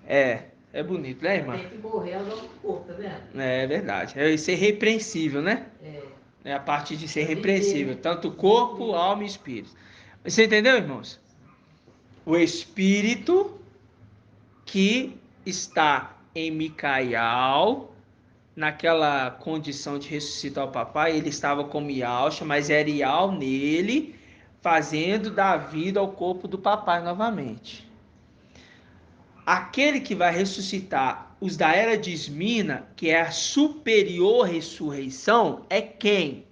É bonito, né, irmã? Tem que morrer as obras do corpo, tá vendo? É verdade. É ser repreensível, né? É a parte de ser repreensível. Tanto corpo, alma e espírito. Você entendeu, irmãos? O espírito que está em Micael, naquela condição de ressuscitar o papai, ele estava como Yalcha, mas era Ial nele, fazendo da vida ao corpo do papai novamente. Aquele que vai ressuscitar os da era de Esmina, que é a superior ressurreição, é quem?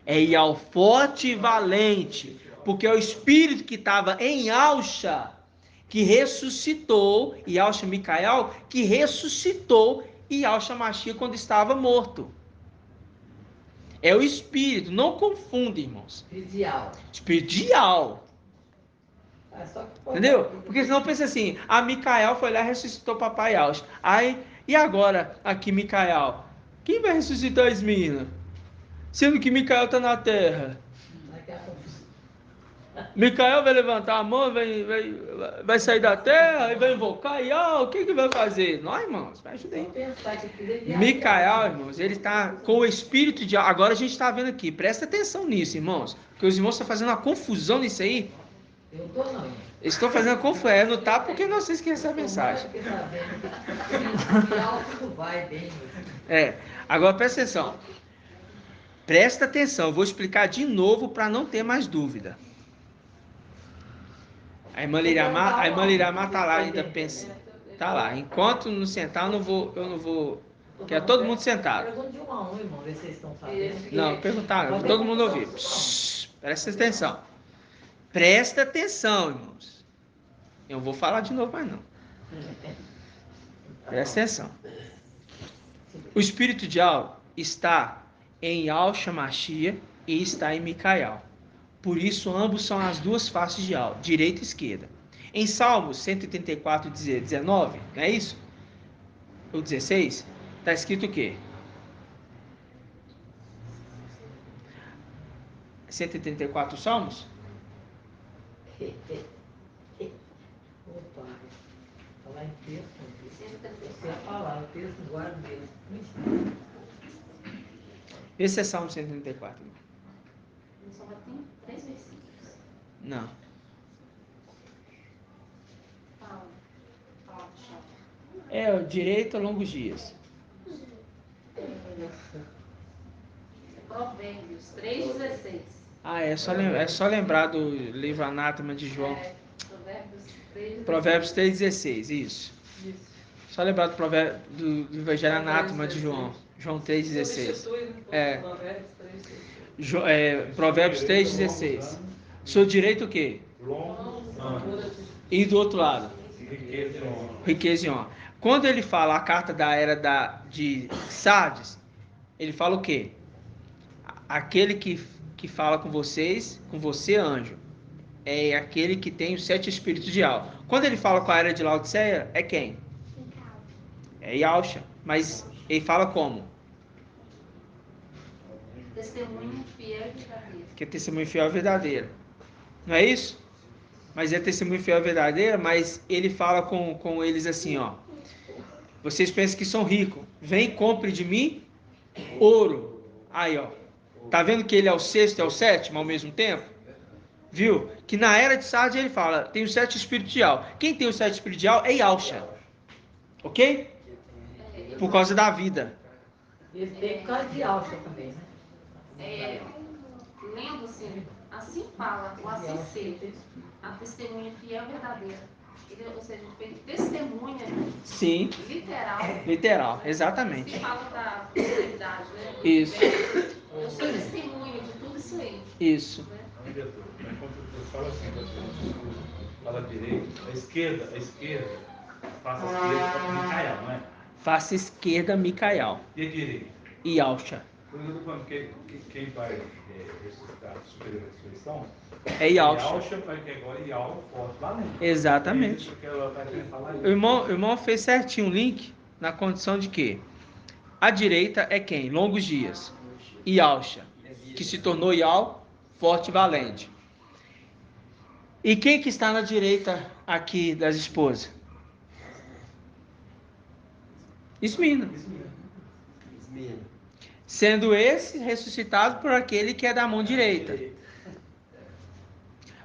É Ial forte e valente, porque é o espírito que estava em Yalcha, que ressuscitou, Yalcha Micael, que ressuscitou Yalcha Mashiach quando estava morto. É o espírito, não confunda, irmãos. Espiritual. Entendeu? Porque senão pensa assim, a Micael foi lá e ressuscitou o papai Yalcha. Aí, e agora, aqui Micael? Quem vai ressuscitar Esmina? Sendo que Micael está na terra. Micael vai levantar a mão, vai sair da terra e vai invocar, e o que vai fazer? Nós, irmãos, vai ajudar aí. Micael, irmãos, ele está com o espírito de... Agora a gente está vendo aqui, presta atenção nisso, irmãos, porque os irmãos estão fazendo uma confusão nisso aí. Eu tô não. Eles estão fazendo confusão, não tá porque não sei se quer essa mensagem. Agora presta atenção. Presta atenção, eu vou explicar de novo para não ter mais dúvida. A irmã Liramar tá lá ainda pensando. Tá lá. Enquanto não sentar, eu não vou. Quer todo mundo sentado. Pergunta de uma a um, irmão, ver se vocês estão sabendo. Não, perguntar, todo mundo ouvir. Presta atenção. Presta atenção, irmãos. Eu não vou falar de novo mais não. Presta atenção. O espírito de Al está em Yalcha Mashiach e está em Micael. Por isso, ambos são as duas faces de Al, direita e esquerda. Em Salmos 134, 19, não é isso? O 16, está escrito o quê? 134 Salmos? Opa, falar em texto, você falar, o texto guarda mesmo. Esse é Salmo 134. Só tem 3 versículos. Não. É, o direito a longos dias. Provérbios 3,16. É só lembrar do livro Anátema de João. Provérbios 3,16. Provérbios 3,16, isso. Só lembrar do Evangelho Anátema de João. João 3,16. Provérbios 3,16. Seu direito o quê? E do outro lado? Riqueza e honra. Quando ele fala a carta da era de Sardes, ele fala o quê? Aquele que fala com vocês, com você, anjo. é aquele que tem os 7 espíritos de Al. Quando ele fala com a era de Laodiceia, é quem? É Yausha. Mas ele fala como? Testemunho fiel e verdadeiro. Que é testemunho fiel e verdadeiro. Não é isso? Mas é testemunho fiel e verdadeiro, mas ele fala com eles assim, ó. Vocês pensam que são ricos. Vem, compre de mim ouro. Aí, ó. Tá vendo que ele é o 6º e é o 7º ao mesmo tempo? Viu? Que na era de Sardes ele fala, tem os 7 espíritos de Al. Quem tem os 7 espíritos de Al é Yausha. Ok? Por causa da vida. Ele tem por causa de Alcha também, né? Lendo assim fala, o assim ser, a testemunha fiel e verdadeira. Ou seja, ele fez testemunha. Sim. Literal. Literal, exatamente. Se fala da fidelidade, né? Isso. Eu sou testemunha de tudo isso aí. Isso. Mas quando eu falo assim, fala direito, a esquerda, faça a esquerda, Micael, não é? Face esquerda, Micael. E a direita? E Yausha. Por isso eu estou falando que quem vai ressuscitar, superior à ressurreição, É Yausha. Yausha, que agora é Yausha, forte, valendo. Exatamente. Porque ela vai querer falar isso. O irmão fez certinho o link na condição de que a direita é quem? Longos dias. Yausha, que se tornou Yal, forte e valente. E quem que está na direita aqui das esposas? Esmina. Sendo esse ressuscitado por aquele que é da mão direita.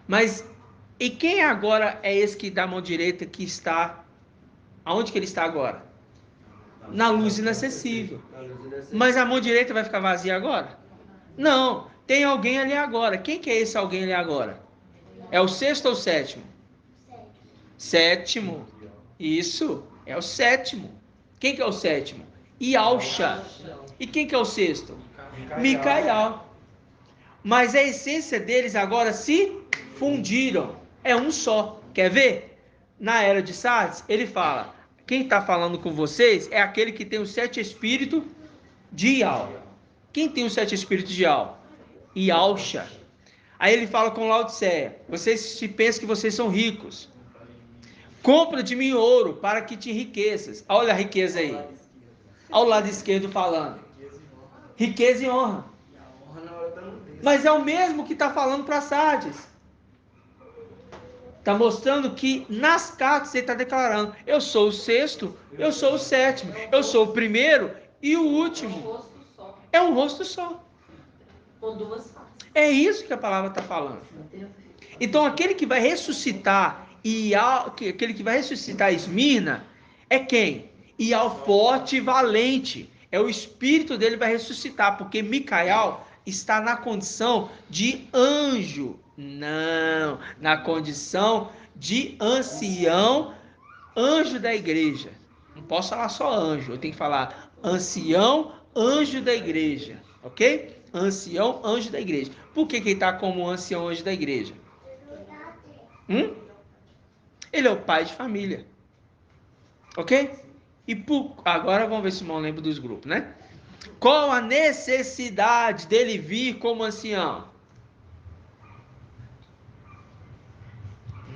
Mas, e quem agora é esse que da mão direita que está... Aonde que ele está agora? Na luz inacessível. Mas a mão direita vai ficar vazia agora? Não, tem alguém ali agora. Quem que é esse alguém ali agora? É o 6º ou o 7º? 7º. Isso, é o 7º. Quem que é o 7º? Yausha. E quem que é o 6º? Micael. Mas a essência deles agora se fundiram. É um só. Quer ver? Na era de Sardes, ele fala, quem está falando com vocês é aquele que tem os 7 espíritos de Yal. Quem tem os 7 espíritos de Yal? Yausha. Aí ele fala com Laodiceia, vocês se pensam que vocês são ricos. Compra de mim ouro para que te enriqueças. Olha a riqueza aí. Ao lado esquerdo falando. Riqueza e honra. Mas é o mesmo que está falando para Sardes. Está mostrando que nas cartas ele está declarando, eu sou o 6º, eu sou o 7º, eu sou o primeiro e o último. É um rosto só. Com 2 faces. É isso que a palavra está falando. Então aquele que vai ressuscitar aquele que vai ressuscitar Esmirna é quem? Ial forte e valente. É o espírito dele que vai ressuscitar, porque Micael está na condição de anjo. Não, na condição de ancião, anjo da igreja. Não posso falar só anjo, eu tenho que falar ancião, anjo da igreja. Ok? Ancião, anjo da igreja. Por que ele está como ancião, anjo da igreja? Ele é o pai de família. Ok? E agora vamos ver se o irmão lembra dos grupos, né? Qual a necessidade dele vir como ancião?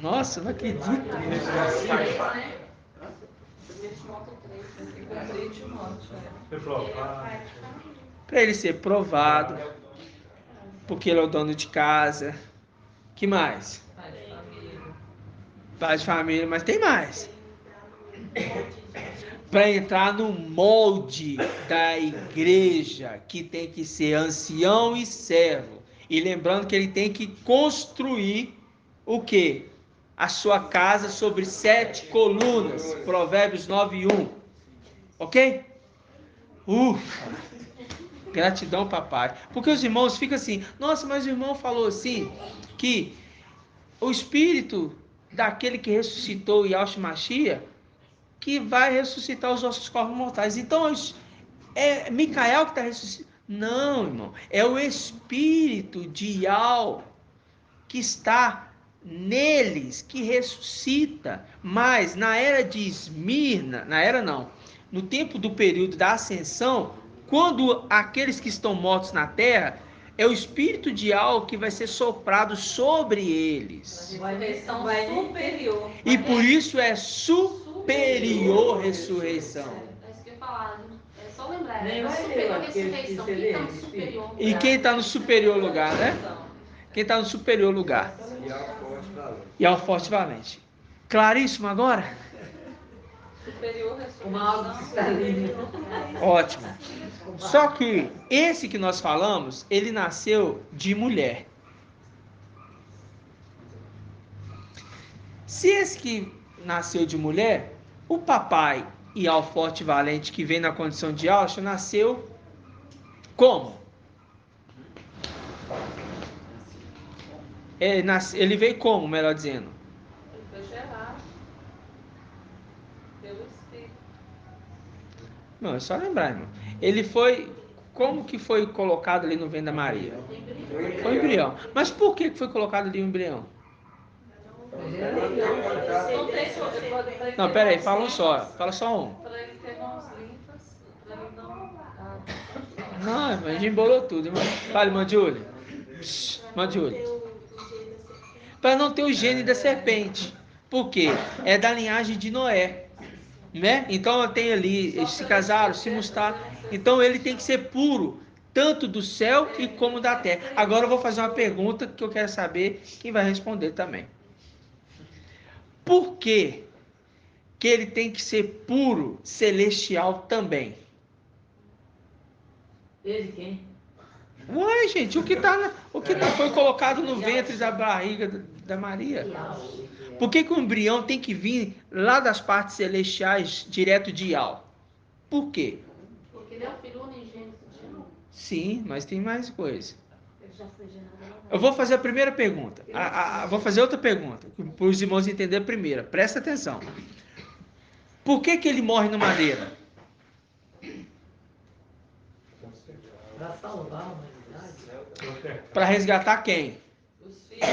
Nossa, não acredito. Para ele ser provado. Porque ele é o dono de casa. Que mais? Pai de família, mas tem mais. Para entrar no molde da igreja, que tem que ser ancião e servo. E lembrando que ele tem que construir o quê? A sua casa sobre 7 colunas. Provérbios 9:1. Ok? Gratidão, papai. Porque os irmãos ficam assim, nossa, mas o irmão falou assim, que o espírito daquele que ressuscitou Yahshua Mashiach, que vai ressuscitar os nossos corpos mortais. Então, é Micael que está ressuscitando? Não, irmão. É o espírito de Yahweh que está neles, que ressuscita. Mas na era de Esmirna, no tempo do período da ascensão, quando aqueles que estão mortos na terra É o espírito de Al que vai ser soprado sobre eles. Uma ressurreição superior. E por isso é superior ressurreição. É isso que eu ia falar. É só lembrar. Nem É vai superior ler, porque ressurreição. Quem está no superior lugar? E quem está no superior lugar, né? Quem está no superior lugar. E ao forte valente. E ao forte valente. Claríssimo agora? Superior Uma alma ressurreição. cristalina. Ótimo. Só que esse que nós falamos, ele nasceu de mulher. Se esse que nasceu de mulher, o papai e ao forte valente que vem na condição de Alcha nasceu como? Ele veio como, melhor dizendo? Ele foi gerado pelo Espírito. Não, é só lembrar, irmão. Ele foi... Como que foi colocado ali no ventre da Maria? Foi embrião. Mas por que foi colocado ali o embrião? Não, peraí, fala um só. Fala só um. Para ele ter mãos limpas, para ele não. Não, mas a gente embolou tudo, irmão. Fala, irmã Júlia. Irmã Júlia. Para não ter o gene da serpente. Por quê? É da linhagem de Noé. Né? Então tem ali, eles se casaram, se mostraram. Então ele tem que ser puro, tanto do céu e como da terra. Agora eu vou fazer uma pergunta que eu quero saber quem vai responder também. Por que ele tem que ser puro, celestial também? Ele quem? Ué, gente, o que foi colocado no ventre da barriga da Maria? Por que o embrião tem que vir lá das partes celestiais, direto de Ial? Por quê? Porque ele é o filho unigênito de Deus. Sim, mas tem mais coisa. Ele já foi gerado lá. Eu vou fazer a primeira pergunta. Vou fazer outra pergunta, para os irmãos entenderem a primeira. Presta atenção. Por que ele morre no madeira? Para salvar a humanidade. Para resgatar quem? Os filhos.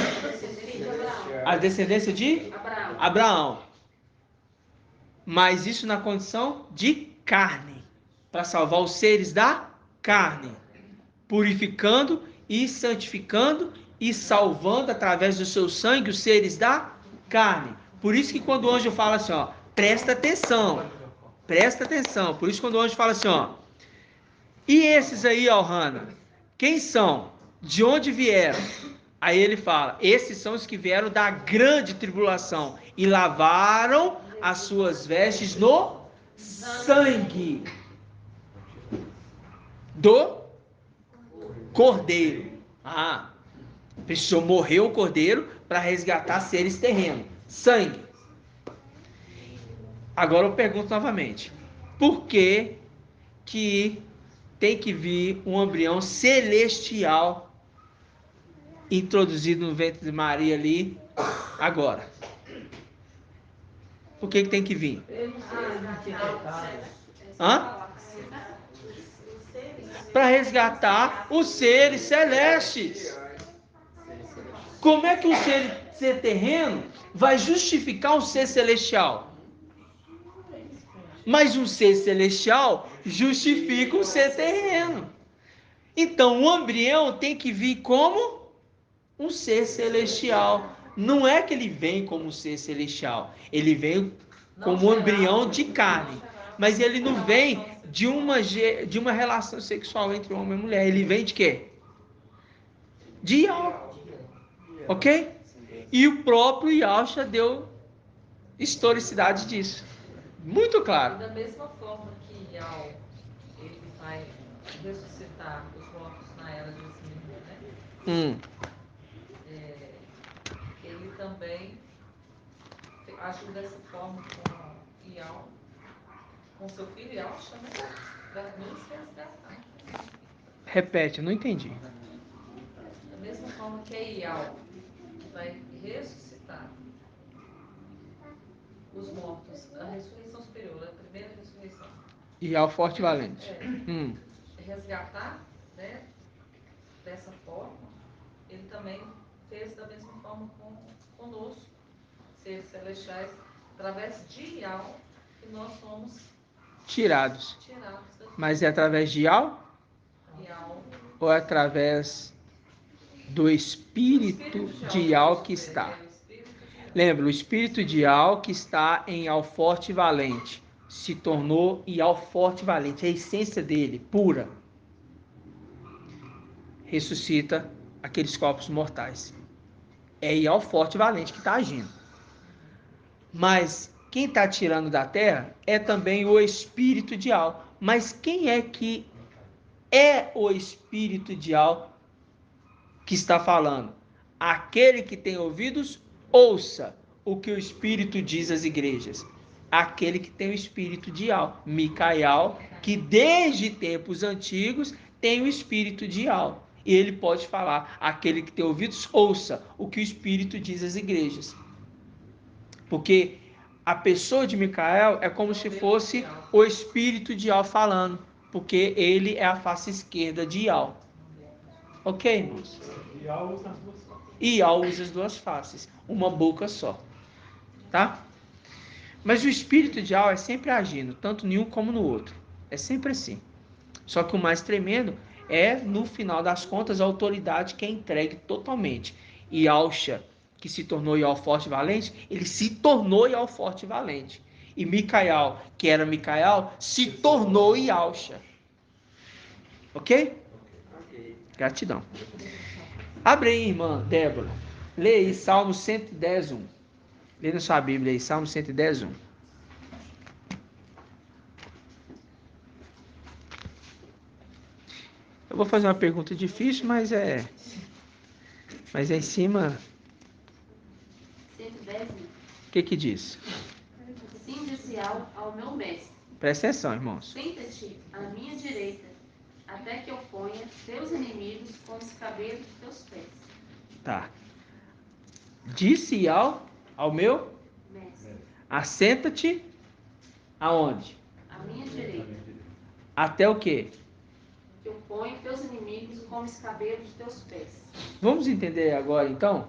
A descendência de Abraão. Abraão. Mas isso na condição de carne. Para salvar os seres da carne. Purificando e santificando e salvando através do seu sangue os seres da carne. Por isso que quando o anjo fala assim, ó, presta atenção. Presta atenção. Por isso quando o anjo fala assim, ó, e esses aí, ó, Hannah, quem são? De onde vieram? Aí ele fala, esses são os que vieram da grande tribulação e lavaram as suas vestes no sangue do cordeiro. Precisou morrer o cordeiro para resgatar seres terrenos. Sangue. Agora eu pergunto novamente. Por que tem que vir um embrião celestial introduzido no ventre de Maria ali agora? Por que tem que vir? Para resgatar os seres celestes. Como é que um ser terreno vai justificar um ser celestial? Mas um ser celestial justifica um ser terreno. Então o embrião tem que vir como um ser celestial. Não é que ele vem como um ser celestial. Ele vem como um embrião de carne. Mas ele não vem de uma relação sexual entre homem e mulher. Ele vem de quê? De Ial. Ok? E o próprio Yahshua deu historicidade disso. Muito claro. Da mesma forma que Ial, ele vai ressuscitar os mortos na era de Esmirna, né? Ele também agiu dessa forma com Ial, com seu filho Yahshua, né? Para nos resgatar. Repete, eu não entendi. Da mesma forma que é Ial, que vai ressuscitar os mortos, a ressurreição superior, a primeira ressurreição. Ial forte e valente. Resgatar, né? Dessa forma, ele também fez da mesma forma conosco, seres celestiais, através de Ial, que nós somos Tirados. daqui. Mas é através de Ial? Ial ou através do espírito de Al que está? Lembra, o espírito de Al que está em Al forte e valente se tornou Al forte e valente, a essência dele, pura, ressuscita aqueles corpos mortais. É Al forte e valente que está agindo. Mas quem está tirando da terra é também o espírito de Al. Mas quem é que é o espírito de Al que está falando? Aquele que tem ouvidos, ouça o que o Espírito diz às igrejas. Aquele que tem o espírito de Al, Micael, que desde tempos antigos tem o espírito de Al. E ele pode falar, aquele que tem ouvidos, ouça o que o Espírito diz às igrejas. Porque a pessoa de Micael é como se fosse o espírito de Al falando, porque ele é a face esquerda de Al. Ok, irmãos? E Al usa as duas faces, uma boca só. Tá? Mas o espírito de Al é sempre agindo, tanto em um como no outro. É sempre assim. Só que o mais tremendo é, no final das contas, a autoridade que é entregue totalmente. E Alcha, que se tornou Al forte e valente, ele se tornou Al forte e valente. E Micael, que era Micael, se tornou Alcha. Ok? Gratidão. Abre aí, irmã Débora. Lê aí Salmo 110, 1. Lê na sua Bíblia aí, Salmo 110, 1. Eu vou fazer uma pergunta difícil, mas é em cima. 110. O que diz? Sim, disse ao meu mestre. Presta atenção, irmãos. Senta-te à minha direita, até que eu ponha teus inimigos com os cabelos dos teus pés. Tá. Disse ao meu Mestre. Assenta-te aonde? À minha direita. Até o quê? Que eu ponho teus inimigos como os cabelos dos teus pés. Vamos entender agora, então,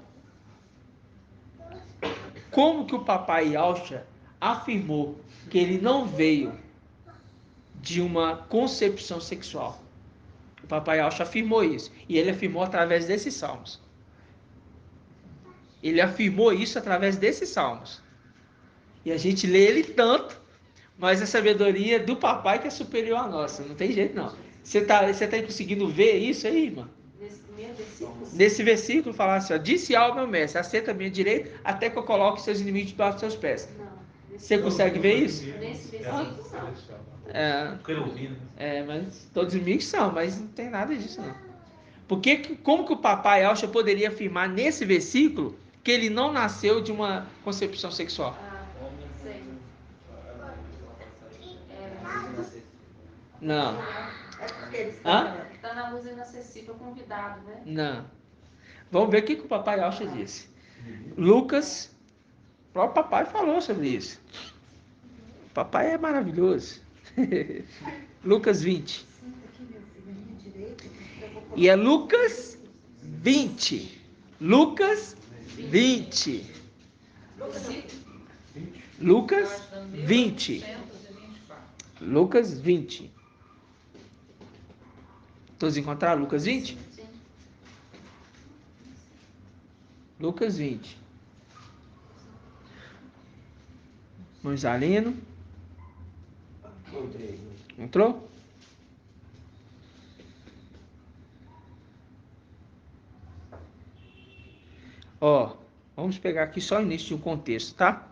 como que o papai Alcha afirmou que ele não veio de uma concepção sexual. O papai Alcha afirmou isso. E ele afirmou através desses salmos. Ele afirmou isso através desses salmos. E a gente lê ele tanto, mas a sabedoria do papai que é superior à nossa. Não tem jeito, não. Você tá conseguindo ver isso aí, irmã? Nesse primeiro versículo? Nesse versículo, falar assim, ó, disse ao meu mestre, assenta a minha direita, até que eu coloque seus inimigos debaixo dos seus pés. Não. Você consegue ver isso? Nesse versículo, não. Mas todos os inimigos são, mas não tem nada disso, não. Porque, como que o papai Alcha poderia afirmar nesse versículo que ele não nasceu de uma concepção sexual? Sei. Não. Está na luz inacessível, convidado, né? Não. Vamos ver o que o papai Alcha disse. Lucas, o próprio papai falou sobre isso. O papai é maravilhoso. Lucas 20. E é Lucas 20. Lucas 20. Lucas 20. Lucas 20. Todos encontraram Lucas 20? Sim. Lucas 20. Monsalino. Entrou? Ó, vamos pegar aqui só o início de um contexto, tá?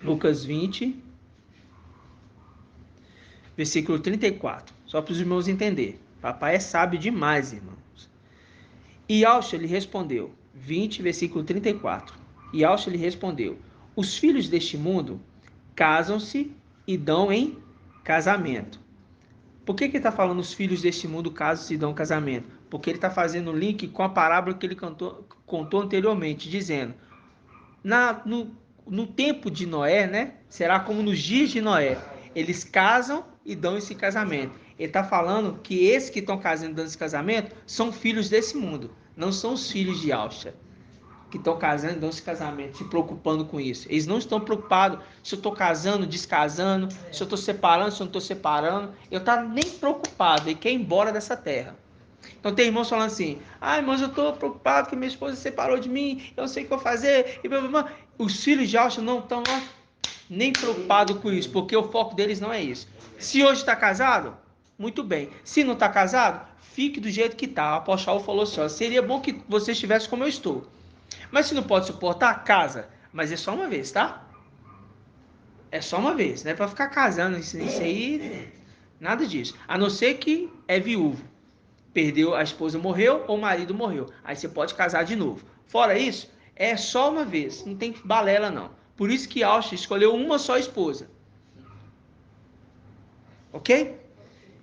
Lucas 20, versículo 34. Só para os irmãos entenderem. Papai é sábio demais, irmãos. E Alcha lhe respondeu, 20, versículo 34. E Alcha lhe respondeu, os filhos deste mundo casam-se e dão em casamento. Por que ele está falando os filhos deste mundo casam-se e dão casamento? Porque ele está fazendo um link com a parábola que ele contou anteriormente, dizendo, no tempo de Noé, né? Será como nos dias de Noé. Eles casam e dão esse casamento. Ele está falando que esses que estão casando e dando esse casamento são filhos desse mundo. Não são os filhos de Alcha que estão casando e dando esse casamento, se preocupando com isso. Eles não estão preocupados se eu estou casando, descasando, se eu estou separando, se eu não estou separando. Eu estou nem preocupado e quer ir embora dessa terra. Então tem irmãos falando assim, irmãos, eu estou preocupado que minha esposa se separou de mim, eu não sei o que eu vou fazer. Os filhos de Austin não estão nem preocupados com isso, porque o foco deles não é isso. Se hoje está casado, muito bem. Se não está casado, fique do jeito que está. O apóstolo falou assim, seria bom que você estivesse como eu estou. Mas se não pode suportar, casa. Mas é só uma vez, tá? É só uma vez, não é para ficar casando, isso aí, nada disso. A não ser que é viúvo. Perdeu, a esposa morreu ou o marido morreu. Aí você pode casar de novo. Fora isso, é só uma vez, não tem balela não. Por isso que Austin escolheu uma só esposa. Ok?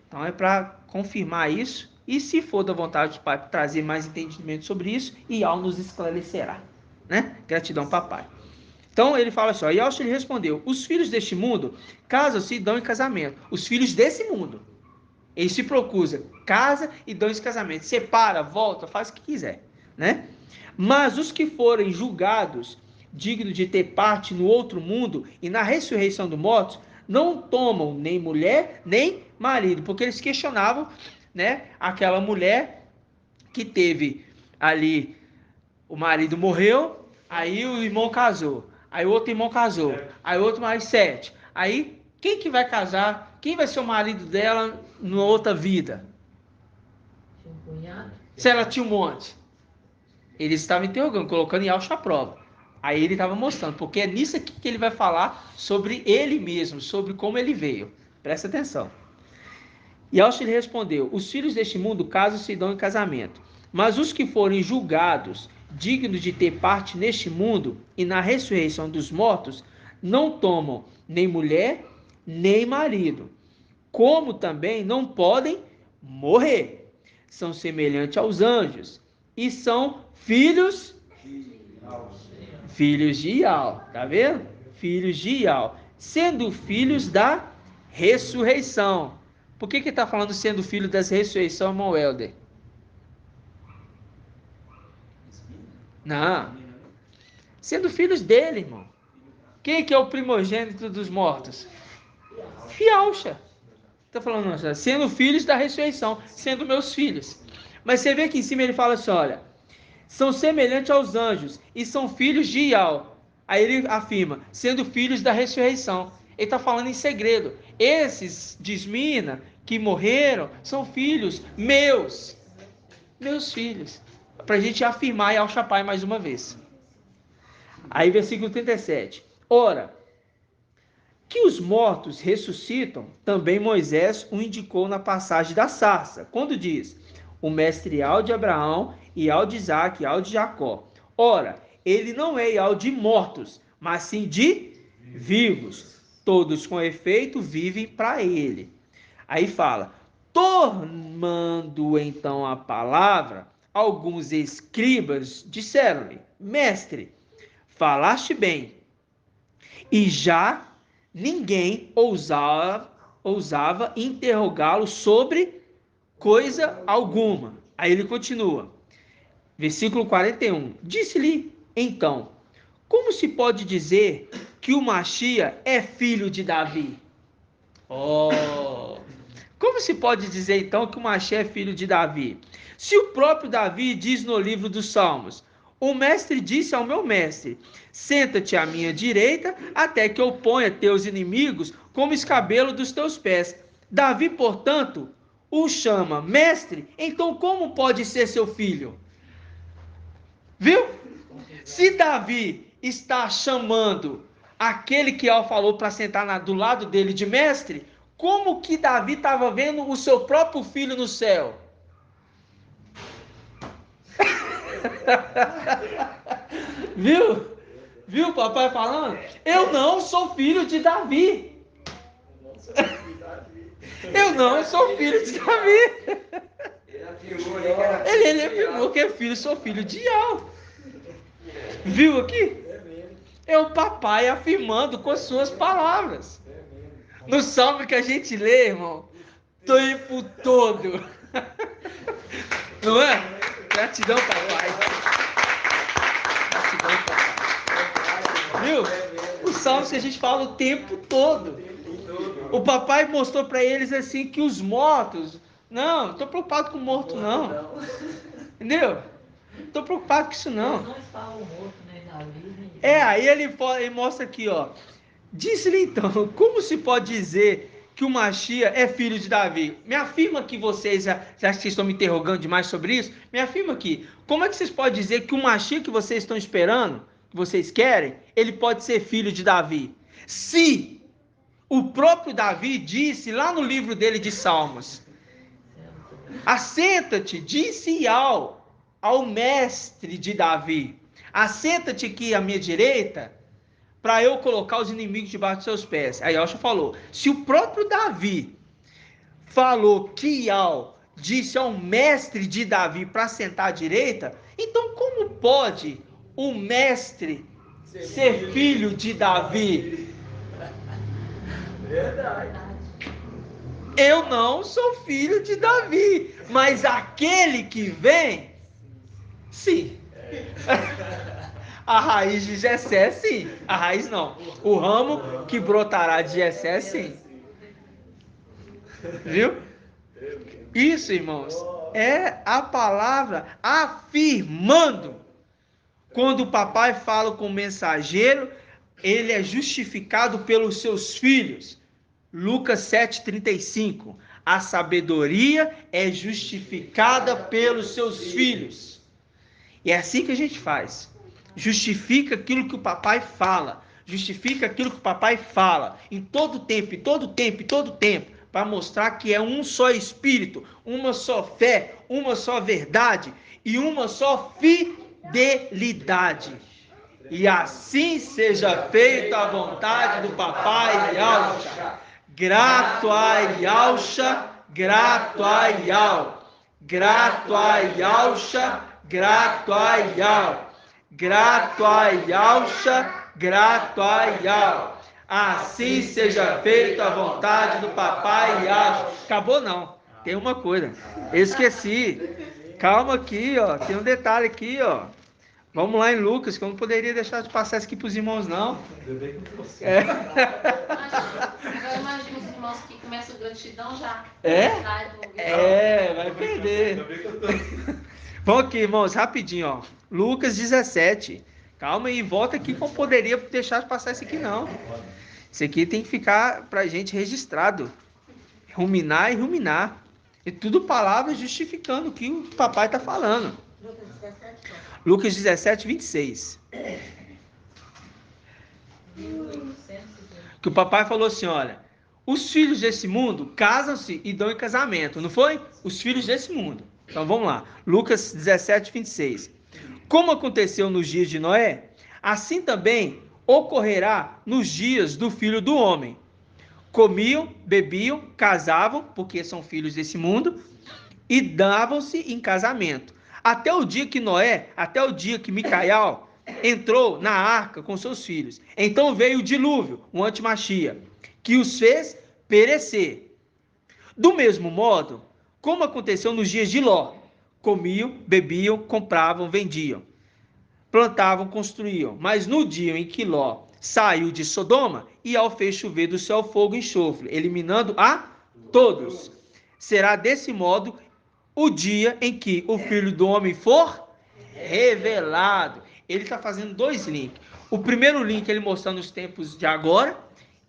Então é para confirmar isso. E se for da vontade do Pai trazer mais entendimento sobre isso, Ial nos esclarecerá. Né? Gratidão, papai. Então ele fala assim, e Austin respondeu, os filhos deste mundo casam-se e dão em casamento. Os filhos desse mundo. Ele se procura, casa e dão esse casamento. Separa, volta, faz o que quiser. Né? Mas os que forem julgados, dignos de ter parte no outro mundo e na ressurreição dos mortos, não tomam nem mulher, nem marido. Porque eles questionavam, né, aquela mulher que teve ali, o marido morreu, aí o irmão casou. Aí o outro irmão casou. Aí o outro mais 7. Aí, quem que vai casar? Quem vai ser o marido dela na outra vida? Tinha um cunhado. Se ela tinha um monte. Eles estavam interrogando, colocando em Austin à prova. Aí ele estava mostrando, porque é nisso aqui que ele vai falar sobre ele mesmo, sobre como ele veio. Presta atenção. E Austin respondeu, os filhos deste mundo casam-se e dão em casamento. Mas os que forem julgados dignos de ter parte neste mundo e na ressurreição dos mortos, não tomam nem mulher, nem marido, como também não podem morrer. São semelhantes aos anjos e são filhos de Ial, tá vendo? Filhos de Ial, sendo filhos da ressurreição. Por que está falando sendo filho da ressurreição, irmão Helder? Não. Sendo filhos dele, irmão. Quem que é o primogênito dos mortos? Ialcha. Está falando, não, sendo filhos da ressurreição, sendo meus filhos. Mas você vê que em cima ele fala assim, olha, são semelhantes aos anjos e são filhos de Ial. Aí ele afirma, sendo filhos da ressurreição. Ele está falando em segredo. Esses, diz Mina, que morreram, são filhos meus. Meus filhos. Para a gente afirmar e alchapai mais uma vez. Aí versículo 37. Ora, que os mortos ressuscitam, também Moisés o indicou na passagem da sarça, quando diz, o mestre Ial de Abraão, Ial de Isaac, Ial de Jacó. Ora, ele não é Ial de mortos, mas sim de vivos. Todos com efeito vivem para ele. Aí fala, tomando então a palavra, alguns escribas disseram-lhe, mestre, falaste bem, e já ninguém ousava interrogá-lo sobre coisa alguma. Aí ele continua, versículo 41, disse-lhe então, como se pode dizer que o Machia é filho de Davi? Como se pode dizer então que o Machia é filho de Davi? Se o próprio Davi diz no livro dos Salmos, o mestre disse ao meu mestre, senta-te à minha direita, até que eu ponha teus inimigos como escabelo dos teus pés. Davi, portanto, o chama mestre, então como pode ser seu filho? Viu? Se Davi está chamando aquele que Ial falou para sentar do lado dele de mestre, como que Davi estava vendo o seu próprio filho no céu? Viu o papai falando? Eu não sou filho de Davi. Eu não sou filho de Davi. Ele afirmou que é filho, sou filho de Ial. Viu aqui? É o papai afirmando com as suas palavras. No salmo que a gente lê, irmão, o tempo todo. Não é? Gratidão, papai. Gratidão, papai. Viu? Os salmos que a gente fala o tempo todo. O papai mostrou para eles assim que os mortos Não estou preocupado com morto, não. Entendeu? Não estou preocupado com isso, não. Eles não estavam mortos, nem Davi, nem... Aí ele mostra aqui, ó. Disse-lhe então, como se pode dizer que o Machia é filho de Davi? Me afirma que vocês, já que vocês estão me interrogando demais sobre isso, me afirma aqui, como é que vocês podem dizer que o Machia que vocês estão esperando, que vocês querem, ele pode ser filho de Davi? Se o próprio Davi disse lá no livro dele de Salmos, assenta-te, disse ao mestre de Davi, assenta-te aqui à minha direita, para eu colocar os inimigos debaixo dos seus pés. Aí Yahshua falou, se o próprio Davi falou que Ial disse ao mestre de Davi para sentar à direita, então como pode o mestre ser filho de Davi? Verdade. Eu não sou filho de Davi, mas aquele que vem, sim. A raiz de Jessé, sim. A raiz não. O ramo que brotará de Jessé, sim. Viu? Isso, irmãos, é a palavra afirmando. Quando o papai fala com o mensageiro, ele é justificado pelos seus filhos. Lucas 7,35. A sabedoria é justificada pelos seus filhos. E é assim que a gente faz. Justifica aquilo que o papai fala. Justifica aquilo que o papai fala. Em todo tempo, em todo tempo, em todo tempo. Para mostrar que é um só Espírito, uma só fé, uma só verdade e uma só fidelidade. E assim seja feita a vontade do papai Yahshua. Grato a Yahshua, grato a Yahshua. Grato a Yahshua, grato a Yahshua. Grato a Yahshua, grato a Yahshua. Assim seja feita a vontade do papai Yahshua. Acabou não, tem uma coisa, eu esqueci. Calma aqui, ó, tem um detalhe aqui, ó. Vamos lá em Lucas, que eu não poderia deixar de passar isso aqui para os irmãos, não. Agora imagina os irmãos que começam gratidão já. Vai perder. Vamos aqui, irmãos, rapidinho, ó. Lucas 17. Calma aí, volta aqui que eu não poderia deixar de passar isso aqui, não. Isso aqui tem que ficar pra gente registrado. Ruminar e ruminar. E tudo palavras justificando o que o papai está falando. Lucas 17, 26. Que o papai falou assim, olha, os filhos desse mundo casam-se e dão em casamento, não foi? Os filhos desse mundo. Então vamos lá. Lucas 17, 26. Como aconteceu nos dias de Noé, assim também ocorrerá nos dias do Filho do Homem. Comiam, bebiam, casavam, porque são filhos desse mundo, e davam-se em casamento. Até o dia que Micael entrou na arca com seus filhos. Então veio o dilúvio, o antimachia, que os fez perecer. Do mesmo modo, como aconteceu nos dias de Ló, comiam, bebiam, compravam, vendiam, plantavam, construíam. Mas no dia em que Ló saiu de Sodoma, Ial fez chover do céu fogo e enxofre, eliminando a todos. Será desse modo o dia em que o Filho do Homem for revelado. Ele está fazendo dois links. O primeiro link ele mostrando os tempos de agora,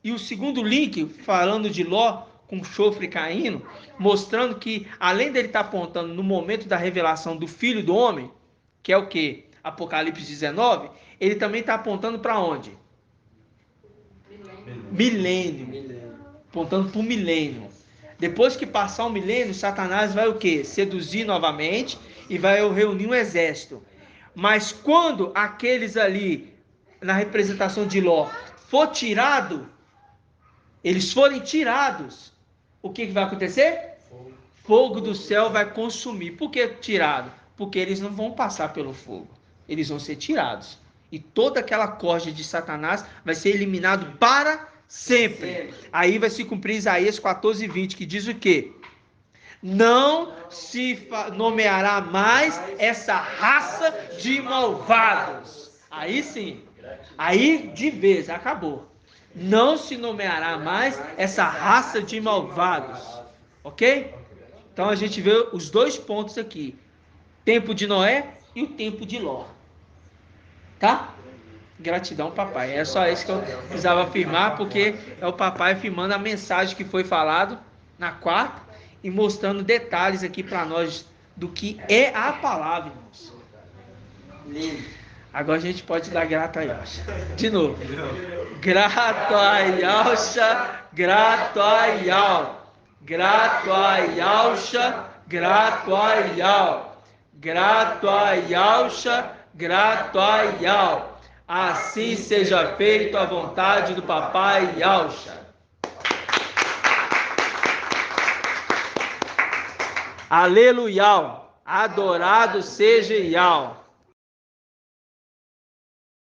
e o segundo link falando de Ló com chofre caindo, mostrando que além dele estar apontando no momento da revelação do Filho do Homem, que é o que? Apocalipse 19, ele também está apontando para onde? Milênio. Apontando para o milênio. Depois que passar o milênio, Satanás vai o quê? Seduzir novamente e vai reunir um exército. Mas quando aqueles ali, na representação de Ló, for tirado, eles forem tirados, o que vai acontecer? Fogo do céu vai consumir. Por que tirado? Porque eles não vão passar pelo fogo. Eles vão ser tirados. E toda aquela corja de Satanás vai ser eliminado para sempre. Aí vai se cumprir Isaías 14, 20, que diz o quê? Não se nomeará mais essa raça de malvados. Aí sim. Aí de vez, acabou. Não se nomeará mais essa raça de malvados. Ok? Então a gente vê os dois pontos aqui. Tempo de Noé e o tempo de Ló. Tá? Gratidão, papai. É só isso que eu precisava afirmar, porque é o papai afirmando a mensagem que foi falado na quarta e mostrando detalhes aqui para nós do que é a palavra, irmãos. Agora a gente pode dar grato a Yalcha. De novo. Grato a Yalcha, grato a Yal. Grato a Yalcha, grato a Yal. Grato a Yalcha, grato a Yal. Assim seja feito a vontade do papai Yalcha. Aleluia. Adorado seja Yal.